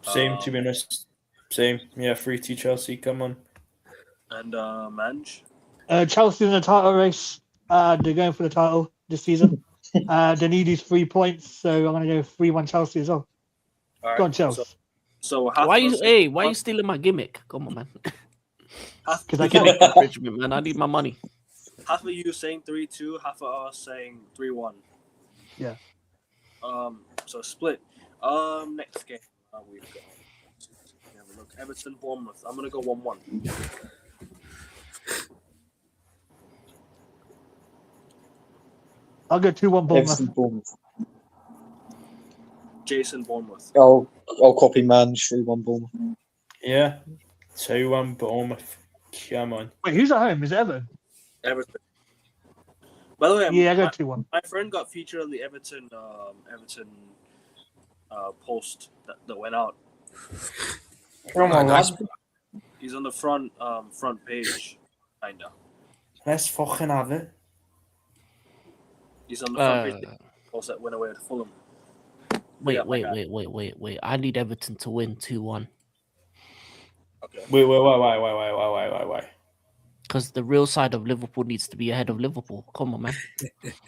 Same, to be honest. Same. Yeah, 3-2 Chelsea. Come on.
And Manj?
Chelsea in the title race. They're going for the title this season. They need these 3 points, so I'm going to go 3-1 Chelsea as well.
All right,
go on, Chelsea.
So
why you stealing my gimmick? Come on, man.
Because I can't.
Benjamin, man, I need my money.
Half of you saying 3-2, half of us saying 3-1.
Yeah.
So split. Next game we've got. Have a look. Everton, Bournemouth. I'm gonna go 1-1.
I'll go 2-1
Bournemouth.
Jason, Bournemouth.
I'll copy man 3-1 Bournemouth.
Yeah. 2-1 Bournemouth. Come on.
Wait, who's at home? Is it Everton?
Everton. By the way,
Yeah, I go 2-1.
my friend got featured on the Everton post that went out.
Come on,
nice.
lad.
He's on the front page, kinda.
Let's fucking have it.
He's on the front page. Post that went away to Fulham.
Wait. I need Everton to win 2-1.
Okay.
Wait.
Because the real side of Liverpool needs to be ahead of Liverpool. Come on, man.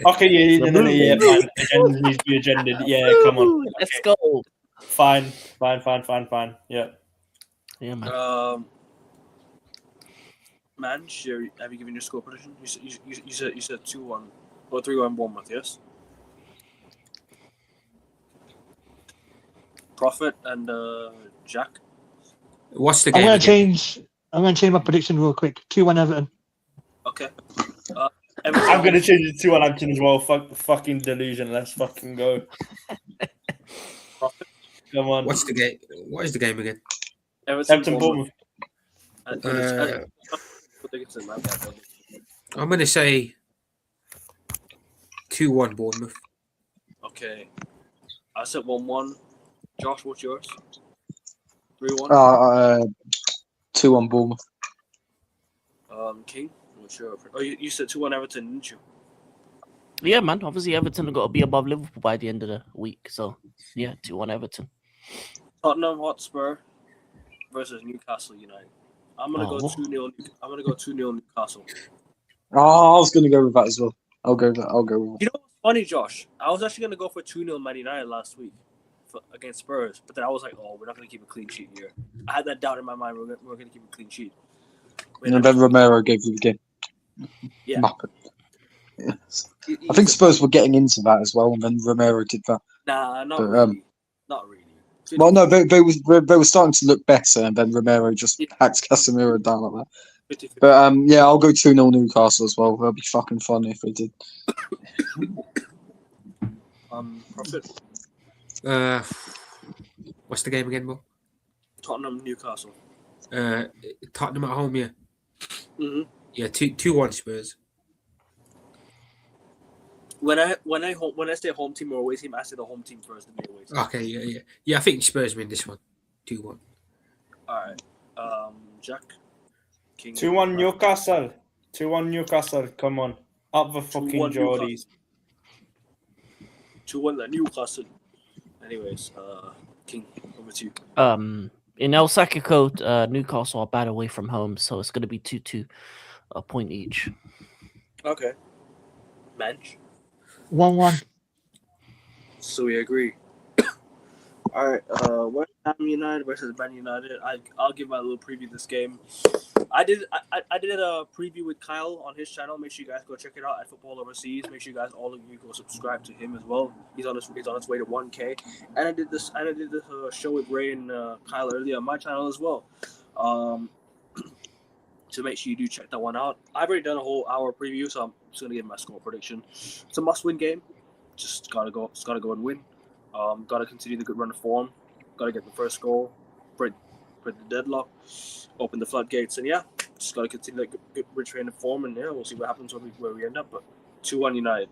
Okay, yeah, fine. Agenda needs to be agended. Yeah, come on.
Let's go.
Fine. Yeah.
Yeah, man.
Manch, have you given your score prediction? You said 2-1 or 3-1 Bournemouth, yes? Prophet and Jack.
What's the
I'm
game?
gonna
again?
change my prediction real quick. 2-1 Everton.
Okay.
I'm gonna change it to 2-1 as well. Fucking delusion. Let's fucking go.
Prophet.
Come on.
What's the game? What is the game again?
Everton Bournemouth.
I'm gonna say 2-1 Bournemouth.
Okay. I said 1-1. Josh, what's yours? 3-1.
2-1 Bournemouth.
King, what's your? Oh, you said 2-1 Everton, didn't you?
Yeah, man. Obviously, Everton have got to be above Liverpool by the end of the week. So, yeah, 2-1 Everton.
Tottenham Hotspur versus Newcastle United. I'm gonna go 2-0. I'm gonna go 2-0 Newcastle.
Oh, I was going to go with that as well. I'll go with that.
You know what's funny, Josh? I was actually gonna go for 2-0 Man United last week against Spurs, but then I was like, oh, we're not gonna keep a clean sheet here. I had that doubt in my mind. We're gonna keep a clean sheet.
And then Romero gave you the game.
Yeah.
Yes. I think Spurs were getting into that as well, and then Romero did that.
Nah, not
But,
really. Not really.
Well, no, they were starting to look better, and then Romero just hacked Casemiro down like that.
50-50.
But yeah, I'll go 2-0 Newcastle as well. That'll be fucking fun if they did.
Prophet.
What's the game again, Mo?
Tottenham Newcastle.
Tottenham at home, yeah.
Mm-hmm.
Yeah, 2-1 Spurs.
When I say home team or away team, I say the home team first, then the away team.
Okay, yeah. I think Spurs win this one. 2-1.
All right. Jack. King.
2-1 Newcastle. 2-1 Newcastle. Come on. Up the fucking Geordies.
2-1 Newcastle. Anyways, King, over to you.
In El Sacico, Newcastle are bad away from home, so it's going to be 2-2, a point each.
Okay. Manch.
1-1.
So we agree. All right. West Ham United versus Man United. I'll give my little preview of this game. I did a preview with Kyle on his channel. Make sure you guys go check it out at Football Overseas. Make sure you guys, all of you, go subscribe to him as well. He's on his way to 1K. And I did this show with Ray and Kyle earlier on my channel as well. So make sure you do check that one out. I've already done a whole hour preview, so I'm just gonna give my score prediction. It's a must-win game. Just gotta go and win. Gotta continue the good run of form. Gotta get the first goal. Break the deadlock. Open the floodgates, and yeah, just gotta continue that good retrain of form, and yeah, we'll see what happens where we end up. But 2-1 United.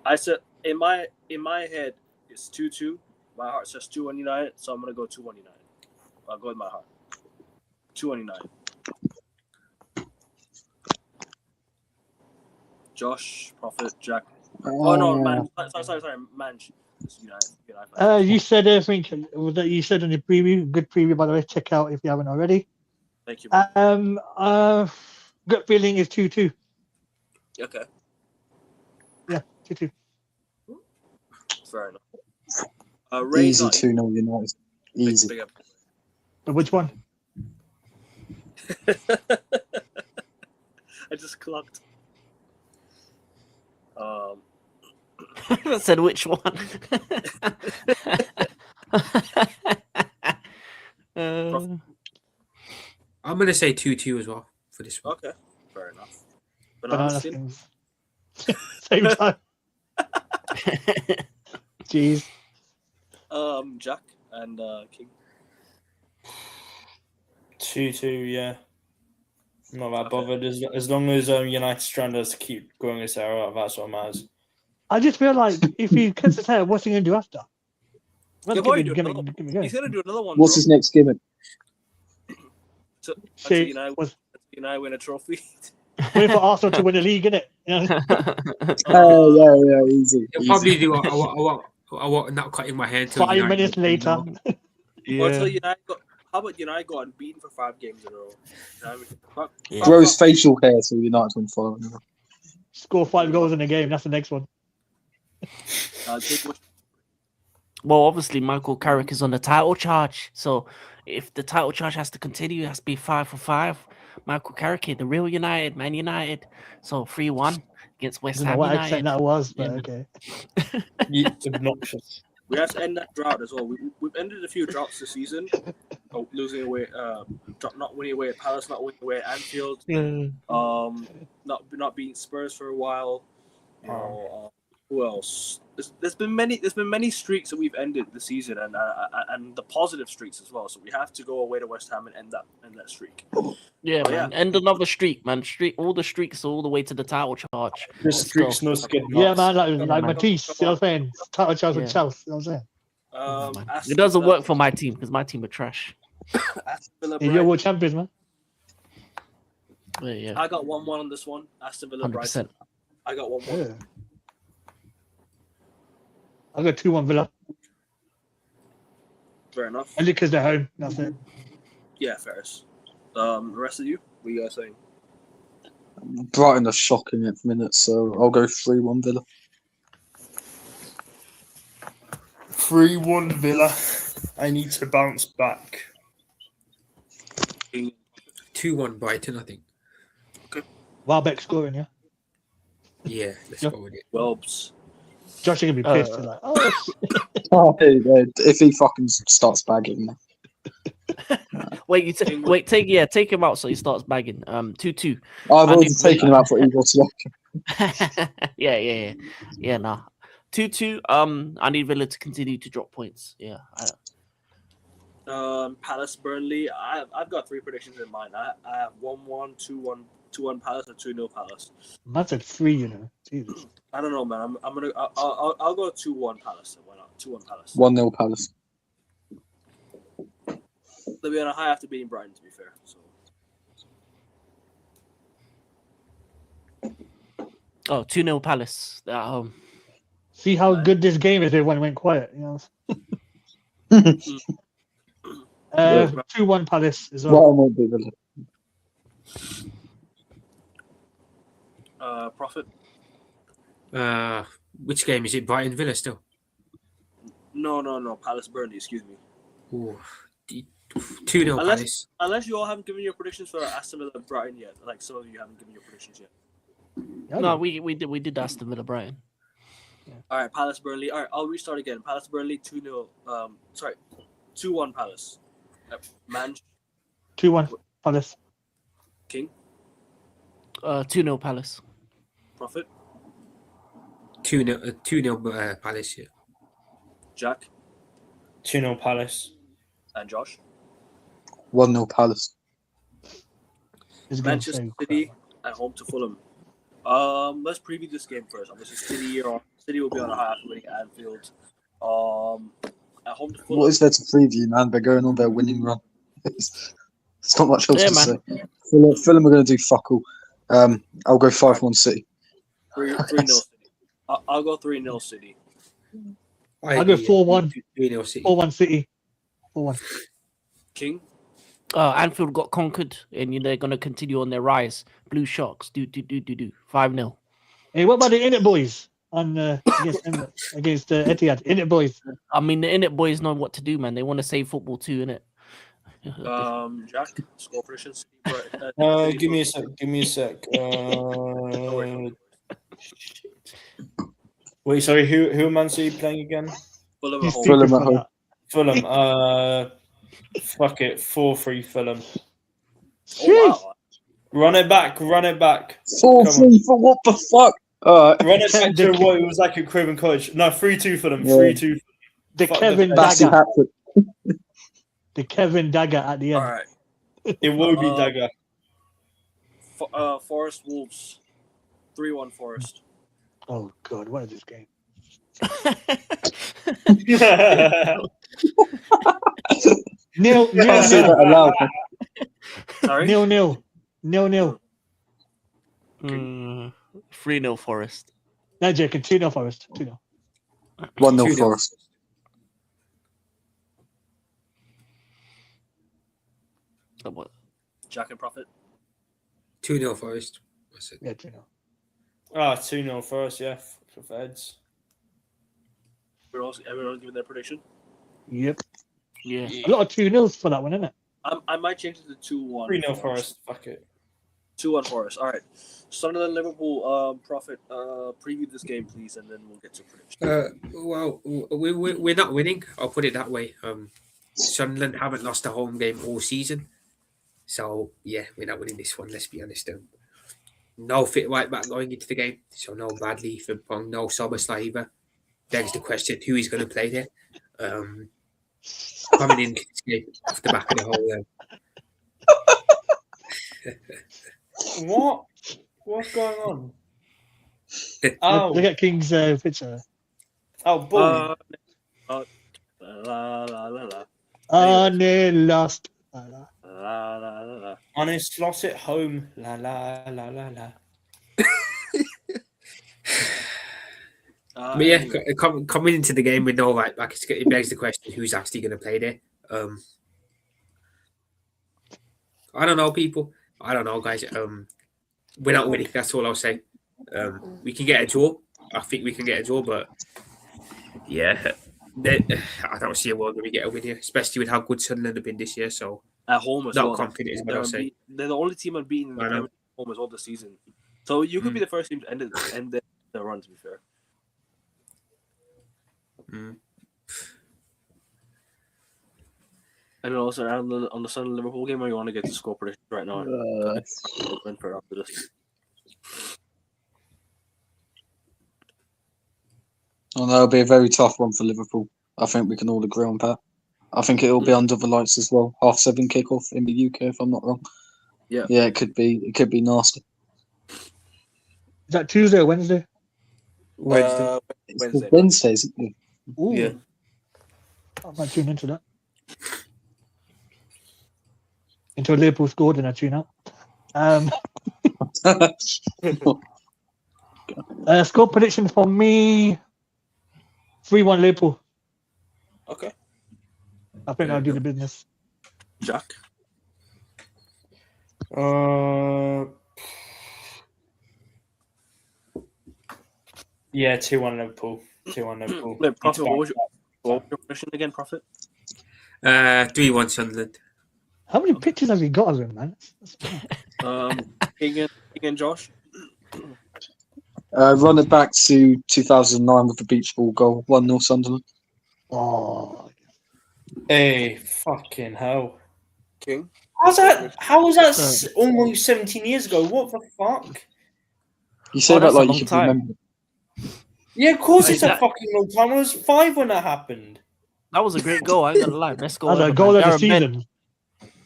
I said in my head it's 2-2. My heart says 2-1 United, so I'm gonna go 2-1 United. I'll go with my heart. 2-1 United. Josh, Prophet, Jack. Oh no, man. Sorry, Manch. United.
You said everything that you said in the preview. Good preview, by the way. Check out if you haven't already.
Thank you.
Gut feeling is 2-2.
Okay.
Yeah, 2-2.
Fair enough.
Easy 2-0 United. Easy.
Big up.
But which one?
I just clocked.
I said which one?
I'm going to say 2-2 as well for this one.
Okay, fair enough.
Banana skins. Same time. Jeez.
Jack and King.
2-2, yeah. I'm not that bothered. As long as United's trying to keep growing this area up, that's what matters.
I just feel like if he cuts his hair, what's he going to do after?
He's going to do another one.
What's his next gimmick?
United win a trophy.
Wait for Arsenal to win the league, innit?
Yeah, easy.
He'll probably do I want not cutting my hair until
5 minutes later.
Or until United how about United got unbeaten for 5 games in a row?
Grows facial hair so United win 5.
Score 5 goals in a game. That's the next one.
Well, obviously, Michael Carrick is on the title charge. So if the title charge has to continue, it has to be 5 for 5. Michael Carrick, the real United, Man United. So 3-1 against West Ham
United. I don't know what
United.
accent that was, but okay.
It's obnoxious.
We have to end that drought as well. We've ended a few droughts this season. Losing away, not winning away at Palace, not winning away at Anfield. Not beating Spurs for a while. Who else? There's been many streaks that we've ended the season, and the positive streaks as well. So we have to go away to West Ham and end that streak.
Yeah, man.
Yeah.
End another streak, man. All the streaks all the way to the title charge.
The streaks, no skid
Yeah, man. Like
man.
Matisse, you know what I'm saying? Title charge with Chelsea, you know what I'm saying?
It doesn't work for my team because my team are trash.
You're world champions, man.
Yeah.
I got 1-1 on this one. Aston Villa,
100%.
Brighton. I got 1-1.
Yeah. I got 2-1 Villa.
Fair enough.
Only because they're home. That's it.
Yeah, fair. The rest of you, what are you guys saying?
Brighton are shocking at minutes, so I'll go 3-1 Villa.
3-1 Villa. I need to bounce back.
2-1 Brighton, I think.
Welbeck scoring, yeah.
Yeah, let's go with it.
Welbs.
Josh is gonna be pissed. Like,
If he fucking starts bagging.
Wait, take him out so he starts bagging. 2-2.
I've already taken him out for Igor Tilak.
Yeah. Nah. 2-2. I need Villa to continue to drop points. Yeah.
Palace, Burnley. I've got 3 predictions in mind. I have 1-1, 2-1 Palace, or 2-0 Palace.
That's a 3, you know. Jesus.
I don't know, man. I'll go 2-1 Palace. Why not? 2-1 Palace.
1-0 Palace.
They'll be on a high after beating Brighton, to be fair. So.
2-0 Palace.
See how good this game is when it went quiet, you know. 2-1 Palace as well.
Brighton won't be Villa.
Profit.
Which game is it? Brighton Villa still?
No. Palace, Burnley. Excuse me.
Ooh, 2-0 Palace.
Unless you all haven't given your predictions for Aston Villa, Brighton yet. Like some of you haven't given your predictions yet.
No, we did Aston Villa Brighton.
Yeah. All right, Palace, Burnley. All right, I'll restart again. Palace, Burnley, 2-0. 2-1 Palace. Man.
2-1 Palace.
King.
2-0 Palace.
Profit.
2-0 Palace. Yeah.
Jack.
2-0 Palace.
And Josh.
1-0 Palace.
Manchester City at home to Fulham. Let's preview this game first. Obviously, City will be on a high after winning at Anfield. At home to Fulham.
What is there to preview, man? They're going on their winning run. It's not much else to say. Fulham are going to do fuck all. I'll go 5-1 City.
3-0 City. I'll go 3-0 City.
I'll go 4-1.
3-0 City.
4-1 City. 4-1.
King.
Anfield got conquered, and they're going to continue on their rise. Blue Sharks. Do. 5-0.
Hey, what about the Innit boys against Etihad? Innit boys.
I mean, the Innit boys know what to do, man. They want to save football too, innit?
Jack, score predictions.
Give me a sec. Wait, sorry. Who Man City playing again?
Fulham at home.
Fulham at home.
Fulham. Fuck it. 4-3 Fulham.
Oh, wow.
Run it back.
4-3 for what the fuck?
Run it back to what it was like at Craven College. No, 3-2 Fulham. 3-2.
The
Fuck
Kevin
That's
Dagger.
Patrick.
The Kevin Dagger at the end.
All right.
It will be Dagger.
Forest Wolves. 3-1 Forest.
Oh God, what is this game? Nil.
Can't say that aloud.
Sorry?
0-0.
3-0 Forest.
No, joking. 2-0 Forest. 2-0.
1-0
2-0.
Forest.
What?
Jack and Prophet.
2-0 Forest. That's it.
Yeah, 2-0.
2-0 Forest, yeah, for Feds.
Everyone's giving their prediction.
Yep.
Yeah.
A lot of 2-0s for that one, isn't it?
I might change it to 2-1.
3-0 Forest, fuck it.
2-1 Forest. All right. Sunderland Liverpool. Prophet. Preview this game, please, and then we'll get to prediction.
Well, we're not winning. I'll put it that way. Sunderland haven't lost a home game all season, so yeah, we're not winning this one. Let's be honest. No fit right back going into the game, so no Bradley, Frimpong, no Soboslai either. Begs the question: who is going to play there? Coming in this game off the back of the whole.
What? What's going on?
Look at King's picture.
Oh, boy.
La la la la.
Lost.
La la la la.
On his slot at home. La la la la la.
But yeah, coming into the game with no right back, it begs the question: who's actually going to play there? I don't know, people. I don't know, guys. We're not winning. That's all I'll say. We can get a draw. I think we can get a draw, but yeah, I don't see a world where we get a win here, especially with how good Sunderland have been this year. So
at home as
not
well.
confident is what I'll say.
They're the only team unbeaten in the Premier League at home as well this season. So you could be the first team to end the run. To be fair. And also on the Sunderland Liverpool game, or you want to get the score prediction right now? After this.
Oh, that'll be a very tough one for Liverpool. I think we can all agree on that. I think it'll be under the lights as well. 7:30 kickoff in the UK, if I'm not wrong.
Yeah.
Yeah, it could be nasty.
Is that Tuesday or Wednesday?
Wednesday.
Wednesday, isn't it?
Ooh.
Yeah.
I might tune into that. Until Liverpool scored, and I tune out. Score prediction for me: 3-1 Liverpool.
Okay.
I think I'll do the business.
Jack.
Yeah, 2-1 Liverpool. 2-1 Liverpool.
Wait, Prophet, what was your prediction again, Prophet?
3-1 Sunderland.
How many pictures have you got of him, man?
Again, Josh.
Run it back to 2009 with the beach ball goal. 1-0 Sunderland.
Oh,
Hey, fucking hell.
King.
How was that almost 17 years ago? What the fuck?
You say that
that's a
like you
long
should
time.
remember.
Yeah, of course it's a
That-
fucking long time. I was 5 when that happened.
That was a great goal. I ain't gonna lie. Best goal.
that's a
ever,
goal
man.
of the
Darren Bent.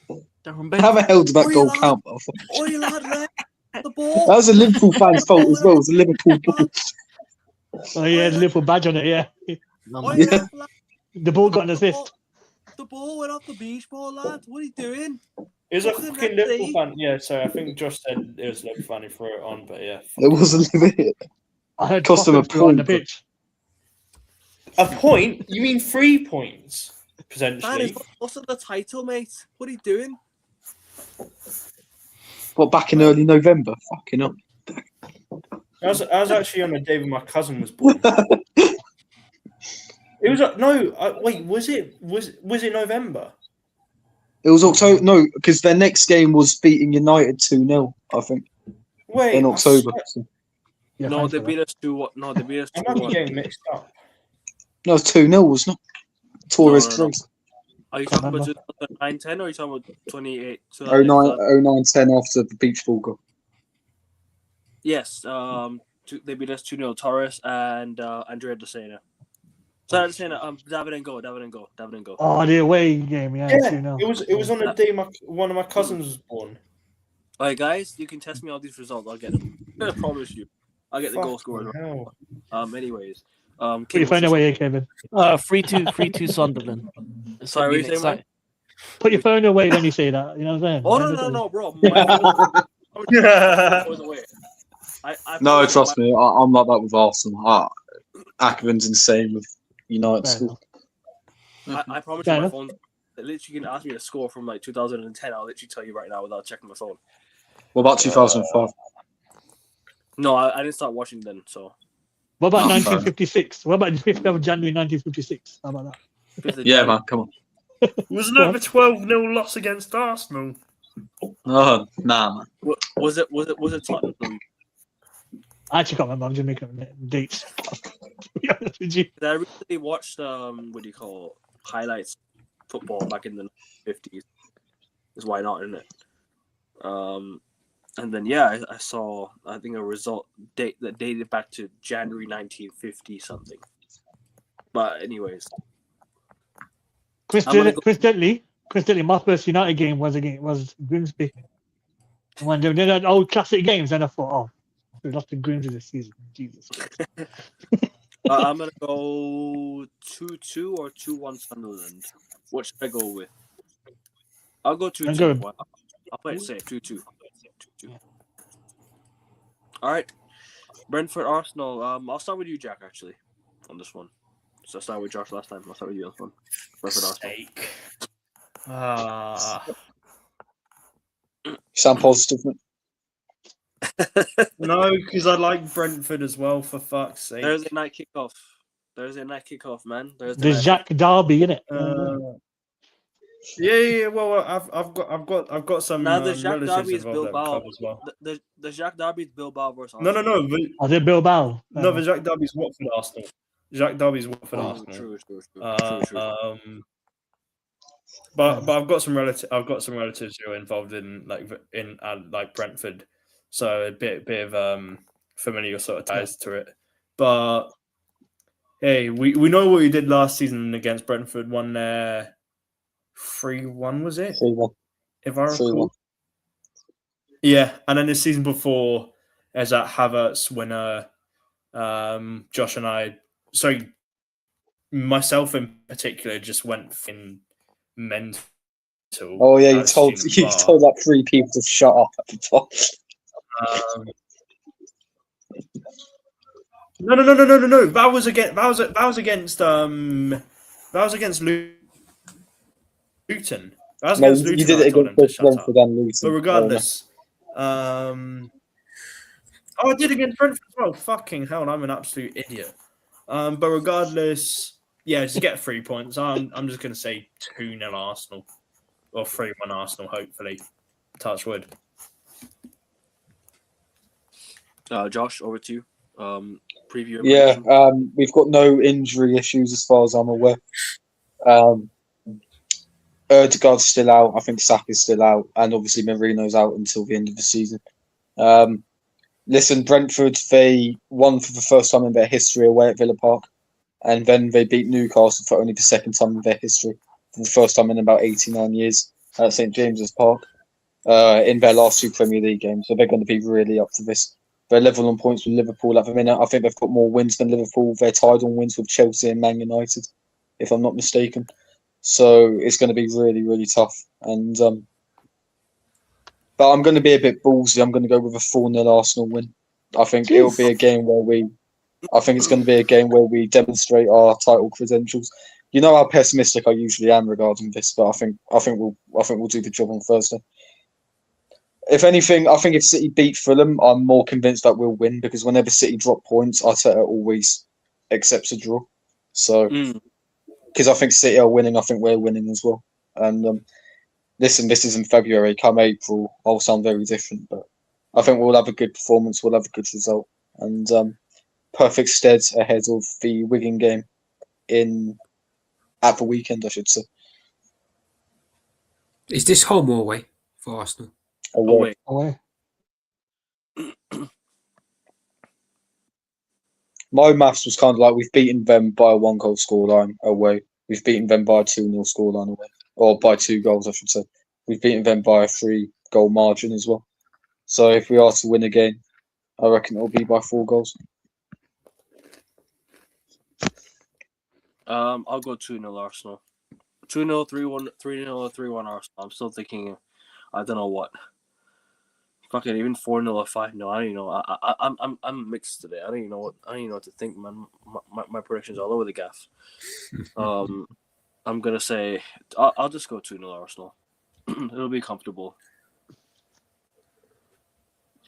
season.
Darren Bent.
How the hell did that
Oi,
goal
lad.
count?
Oi, lad, the
That
ball.
was a Liverpool fan's fault as well. It was a Liverpool ball.
Oh yeah, the Liverpool badge on it. Yeah,
Oi,
Yeah.
lad,
the ball got an assist.
the ball went off the beach ball, lad. What are you doing?
It was a
Wasn't
fucking
that
Liverpool
the-
fan. Yeah, sorry, I think Josh said it was a Liverpool fan who threw it on, but yeah.
It was a Liverpool.
I heard
Cost them a
Prophet threw it on the
point.
pitch.
A point? You mean 3 points?
Man,
Potentially.
it's also the title, mate. What are you doing?
What, back in early November? Fucking up.
I was actually on the day when my cousin was born. It was wait, was it November?
It was October. No, because their next game was beating United 2-0, I think,
Wait,
in October.
Yeah,
No,
thanks
they
for
beat us 2-1. No, they beat us
I might be
2-1.
getting mixed up.
No, it was 2-0, wasn't it? Torres
No.
close.
Are you
Can't
talking about
remember.
2009-10 or are you talking about 28?
09-10 after the beach ball goal.
Yes. They beat us 2-0. Torres and Andrea Desena. So I'm saying, David and go.
Oh, the away game, yeah.
Yeah,
2-0.
it was on the day one of my cousins was born.
All right, guys, you can test me all these results. I'll get them. I promise you, I'll get the goal scorers.
Hell.
Anyways,
Put your phone away, Kevin.
3-2 Sunderland.
Sorry, what are you saying, man?
Put your phone away when you say that. You know what I'm saying?
Oh no, bro. My phone away.
No, trust me, I'm like that with Arsenal. Ackerman's insane with United school.
I promise you, my phone. Literally, you can ask me to score from like 2010. I'll literally tell you right now without checking my phone.
What about 2005?
No, I didn't start watching then. So.
What about 1956? What about the 5th of January 1956? How about
that? Yeah, man, come on.
Wasn't it a 12-0 loss against Arsenal?
Oh, nah, man.
Was it Tottenham?
I actually can't remember. I'm just making dates. To be honest with you.
I recently watched highlights football back in the 50s. Is why not, isn't it? And then I saw I think a result date that dated back to January 1950 something. But anyways,
Coincidentally, my first United game was Grimsby. When they did that old classic games, and I thought, oh, we lost to Grimsby this season. Jesus.
I'm gonna go 2-2 or 2-1 Sunderland. What should I go with? I'll go 2-2. I'll play it safe. 2-2. All right, Brentford Arsenal. I'll start with you, Jack. Actually, on this one. So I started with Josh last time. I'll start with you on this one. Brentford Arsenal.
You sound positive, mate.
No, because I like Brentford as well. For fuck's sake.
Thursday night kickoff, man.
The Jacques Derby, innit?
Yeah. Well, I've got some.
Now the Jacques
relatives
Derby is
involved
Bilbao.
As well.
The Jacques Derby is Bilbao versus
No.
Arsenal.
Are they Bilbao?
No, the Jacques Derby's Watford Arsenal. Jacques Derby's Watford Arsenal.
True.
But I've got some relatives who are involved in like Brentford, so a bit of familiar sort of ties to it. But hey, we know what we did last season against Brentford. Won 3-1, was it?
3-1.
If I recall.
3-1.
Yeah, and then the season before, as that Havertz winner, Josh and I, sorry, myself in particular, just went in mental.
Oh yeah, you told like 3 people to shut up at the top.
No. That was against Luton. That was against Luton.
You did it against Brentford and Luton.
But regardless, I did against Brentford as well. Fucking hell, I'm an absolute idiot. But regardless, yeah, just get 3 points. I'm just gonna say 2-0 Arsenal. Or 3-1 Arsenal, hopefully. Touch wood.
Josh, over to you. Preview.
Yeah, we've got no injury issues as far as I'm aware. Erdegaard's still out. I think Saka's still out. And obviously Marino's out until the end of the season. Listen, Brentford, they won for the first time in their history away at Villa Park. And then they beat Newcastle for only the second time in their history. For the first time in about 89 years at St James's Park in their last 2 Premier League games. So they're going to be really up for this. They're level on points with Liverpool at the minute. I think they've got more wins than Liverpool. They're tied on wins with Chelsea and Man United, if I'm not mistaken. So it's going to be really, really tough. And but I'm going to be a bit ballsy. I'm going to go with a 4-0 Arsenal win. I think it'll be a game where it's going to be a game where we demonstrate our title credentials. You know how pessimistic I usually am regarding this, but I think we'll do the job on Thursday. If anything, I think if City beat Fulham, I'm more convinced that we'll win because whenever City drop points, Arteta always accepts a draw. So, because I think City are winning, I think we're winning as well. And listen, this is in February. Come April, I'll sound very different, but I think we'll have a good performance. We'll have a good result, and perfect stead ahead of the Wigan game at the weekend, I should say.
Is this home or away for Arsenal?
Away.
my maths was kind of like we've beaten them by a 1-goal scoreline away. We've beaten them by a 2-0 scoreline away, or by 2 goals, I should say. We've beaten them by a 3-goal margin as well. So if we are to win again, I reckon it'll be by 4 goals.
I'll go 2-0 Arsenal. 2-0, 3-1, 3-0, or 3-1 Arsenal. I'm still thinking, I don't know what. Fucking even 4-0 or 5-0. I don't even know. I'm mixed today. I don't even know what to think, man. My predictions all over the gaff. I'm gonna say I'll just go 2-0 Arsenal. It'll be comfortable.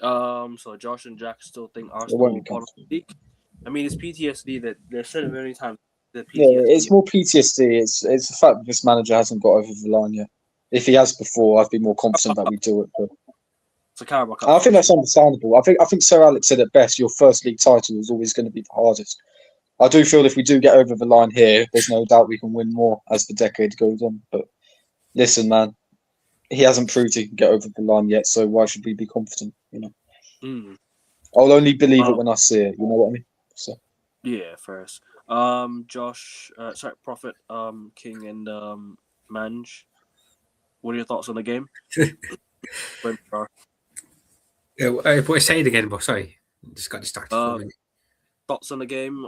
So Josh and Jack still think Arsenal will bottom the league. I mean, it's PTSD that they've said it many times.
Yeah, it's more PTSD. It's the fact that this manager hasn't got over the line yet. If he has before, I'd be more confident that we do it. But
it's a Carabao Cup.
I think that's understandable. I think Sir Alex said it best. Your first league title is always going to be the hardest. I do feel if we do get over the line here, there's no doubt we can win more as the decade goes on. But listen, man, he hasn't proved he can get over the line yet. So why should we be confident? I'll only believe it when I see it. You know what I mean? So
yeah, first. Josh, Prophet, King, and Manj. What are your thoughts on the game?
What say it again, but sorry, just got distracted for a minute.
Thoughts on the game?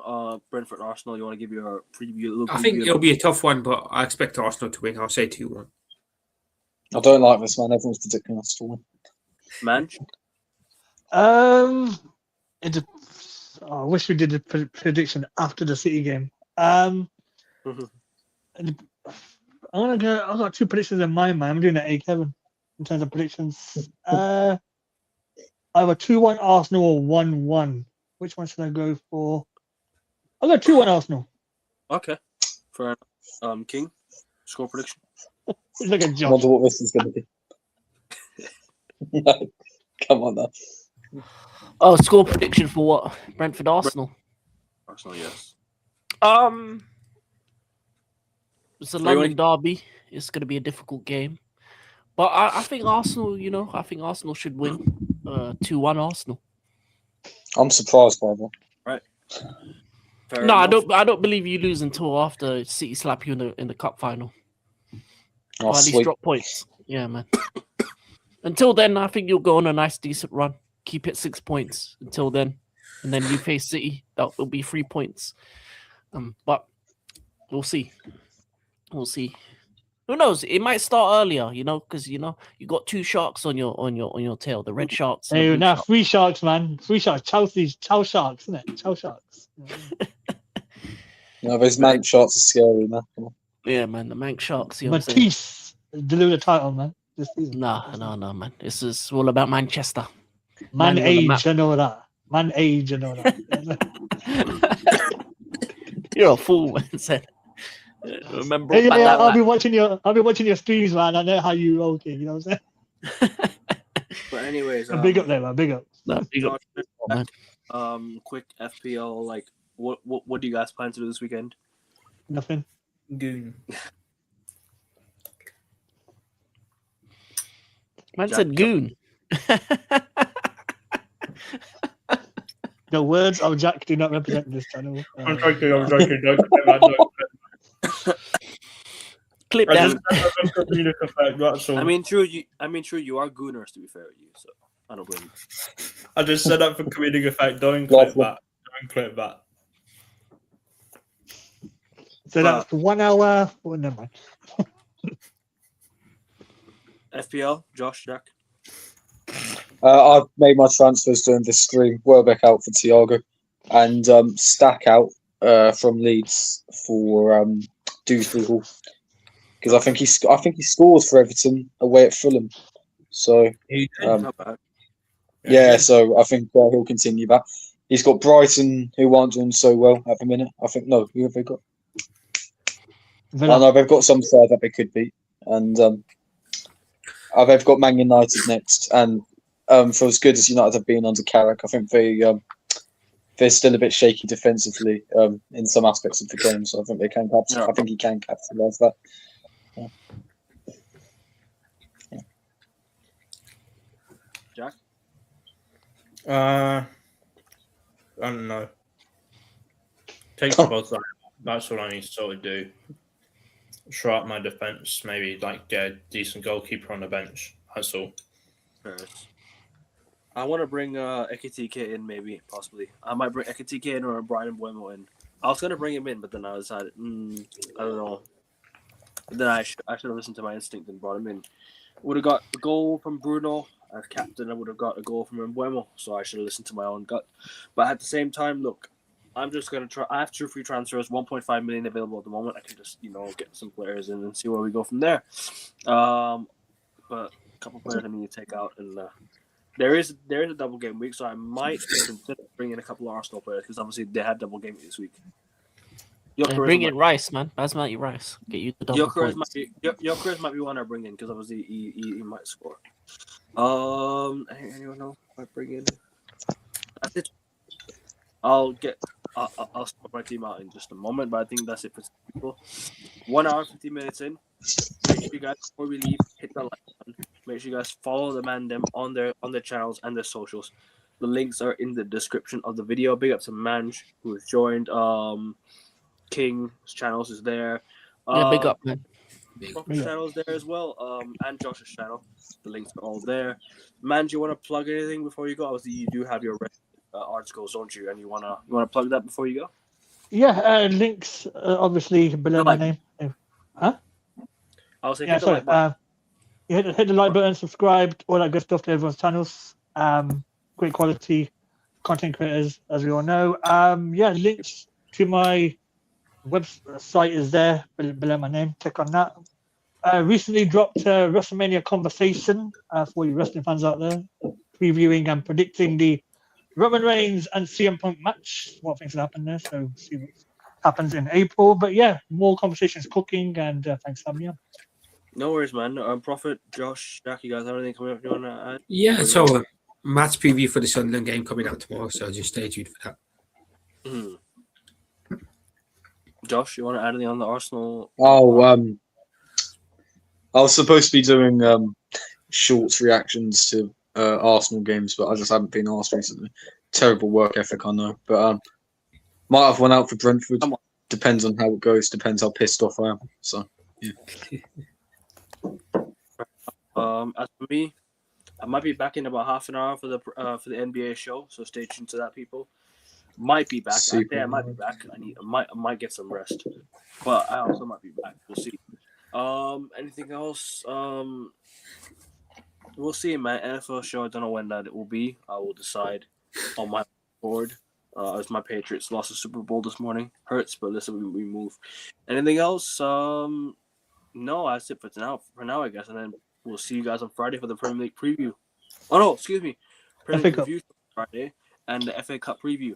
Brentford, Arsenal. You want to give your preview?
I think it'll be a tough one, but I expect Arsenal to win. I'll say 2-1.
I don't like this, man. Everyone's predicting us to win.
Manj?
I wish we did a prediction after the City game. I'm gonna go. I've got 2 predictions in my mind. I'm doing it 8-7 in terms of predictions. Either 2-1 Arsenal or 1-1. Which one should I go for? I'll go 2-1 Arsenal.
Okay. For King, score prediction.
Look at
I
Josh.
wonder what this is going to be. Come on now.
Oh, score prediction for what? Brentford, Arsenal.
Arsenal, yes.
It's a London derby. It's going to be a difficult game, but I think Arsenal. I think Arsenal should win. 2-1 Arsenal.
I'm surprised by that.
Right.
Fair enough. I don't believe you lose until after City slap you in the cup final. Or at least drop points. Yeah, man. Until then, I think you'll go on a nice, decent run. Keep it 6 points until then, and then you face City. That will be 3 points. But we'll see. We'll see. Who knows? It might start earlier, because you got 2 sharks on your tail. The red sharks.
Hey, now 3 sharks, man. 3 sharks. Chelsea's Chow Sharks, isn't it? Chow Sharks.
No, those man sharks are scary, man. Come on.
Yeah, man. The Manx Sharks.
Matisse delivered the title, man. This season.
No, man. This is all about Manchester.
Man age and all that. Man age and all that.
You're a fool, man. Said. Remember?
Hey, yeah, I'll be watching your streams, man. I know how you roll, King. You know what I'm saying?
But anyways,
big up there, man. Big up.
No, big up.
Quick FPL. Like, what do you guys plan to do this weekend?
Nothing.
Goon.
Man said goon.
The words of Jack do not represent this channel.
I'm joking. Don't
Clip that.
I mean, true. You are gooners, to be fair with you. So I don't blame you.
I just said that for comedic effect. Don't clip that. Don't clip that.
So that's 1 hour. Oh, never mind.
FPL, Josh, Jack.
I've made my transfers during this stream. Welbeck out for Thiago, and Stack out from Leeds for Dewsbury Hall, because I think he scores for Everton away at Fulham. So
Not bad.
yeah, so I think he'll continue that. He's got Brighton, who aren't doing so well at the minute. I think who have they got? I know they've got some side that they could beat, and they've got Man United next, and for as good as United have been under Carrick, I think they're still a bit shaky defensively in some aspects of the game. So I think they can capitalize. I think he can capitalize that. Yeah.
Jack.
I don't know. Take the both line. That's what I need to sort of do. Shore up my defense, maybe like get a decent goalkeeper on the bench. That's all.
Paris. I want to bring Ekitike in, maybe, possibly. I might bring Ekitike in or Brian Buemo in. I was going to bring him in, but then I decided, I don't know. Then I should have listened to my instinct and brought him in. Would have got a goal from Bruno as captain. I would have got a goal from Mbuemo, so I should have listened to my own gut. But at the same time, look, I'm just going to try. I have 2 free transfers, 1.5 million available at the moment. I can just, get some players in and see where we go from there. But a couple players I need to take out, and there is a double game week, so I might consider bringing a couple of Arsenal players because obviously they had double game week this week.
Bring in Rice, man. Basmati Rice. Get you the double points.
Gyökeres might be one I bring in because obviously he might score. Anyone know I bring in? That's it. I'll start my team out in just a moment, but I think that's it for people. 1 hour 50 minutes in. Make sure you guys, before we leave, hit the like button. Make sure you guys follow the Mandem on their channels and their socials. The links are in the description of the video. Big up to Manj who has joined. King's channels is there.
Big up, man.
Prophet's channel is there as well. And Josh's channel. The links are all there. Man, do you want to plug anything before you go? Obviously, you do have your articles, don't you? And you wanna plug that before you go?
Yeah, links obviously below my name. Huh?
I'll say
hit the like button, subscribe, all that good stuff to everyone's channels. Great quality content creators, as we all know. Links to my website is there below my name. Click on that. Recently dropped a WrestleMania conversation for you wrestling fans out there, previewing and predicting the Roman Reigns and CM Punk match. What things will happen there? So see what happens in April. But yeah, more conversations cooking, and thanks for having me on.
No worries, man. Prophet, Josh, Jack, you guys have anything coming up you want to add?
Yeah, so match preview for the Sunderland game coming out tomorrow, so just stay tuned for that.
Josh, you want to add anything on the Arsenal?
I was supposed to be doing shorts reactions to Arsenal games, but I just haven't been asked recently. Terrible work ethic, I know, but might have one out for Brentford. Depends on how it goes. Depends how pissed off I am. So yeah.
As for me, I might be back in about half an hour for the NBA show, so stay tuned to that, people. Might be back. I might be back. I might get some rest, but I also might be back. We'll see. Anything else? We'll see, man. NFL show. I don't know when that it will be. I will decide on my board. As my Patriots lost the Super Bowl this morning. Hurts, but listen, we move. Anything else? No, that's it for now. For now, I guess, and then we'll see you guys on Friday for the Premier League preview. Oh no, excuse me. Premier League review Friday and the FA Cup preview.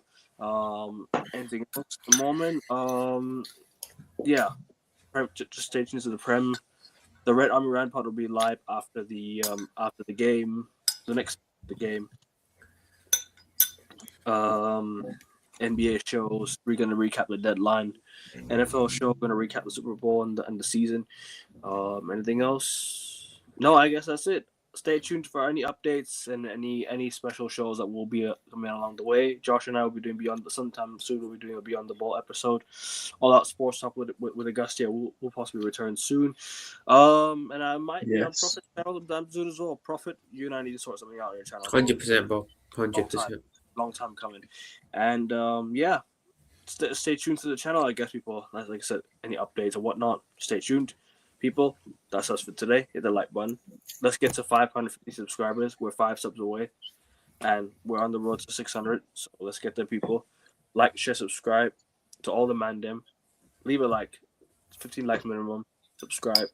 Anything else at the moment? Just stay tuned to the Prem. The Red Army Rand Pod will be live after the game. The game. NBA shows. We're gonna recap the deadline. NFL show. We're gonna recap the Super Bowl and the season. Anything else? No, I guess that's it. Stay tuned for any updates and any special shows that will be coming along the way. Josh and I will be doing sometime soon. We'll be doing a Beyond the Ball episode. All out sports talk with Augustia. We'll possibly return soon. And I might be on Prophet's channel soon as well. Prophet, you and I need to sort something out on your channel.
100%, bro. 100%.
Long time coming. And stay tuned to the channel. I guess people, like I said, any updates or whatnot. Stay tuned. People, that's us for today. Hit the like button. Let's get to 550 subscribers. We're 5 subs away, and we're on the road to 600. So let's get there, people. Like, share, subscribe to all the Mandem. Leave a like, 15 likes minimum. Subscribe.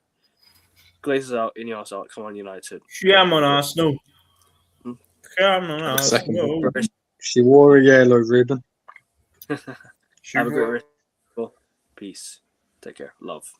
Glazes out, Ineos out. Come on, United.
Come on, Arsenal. Come on, Arsenal.
She wore a yellow ribbon.
Have a great rest. Peace. Take care. Love.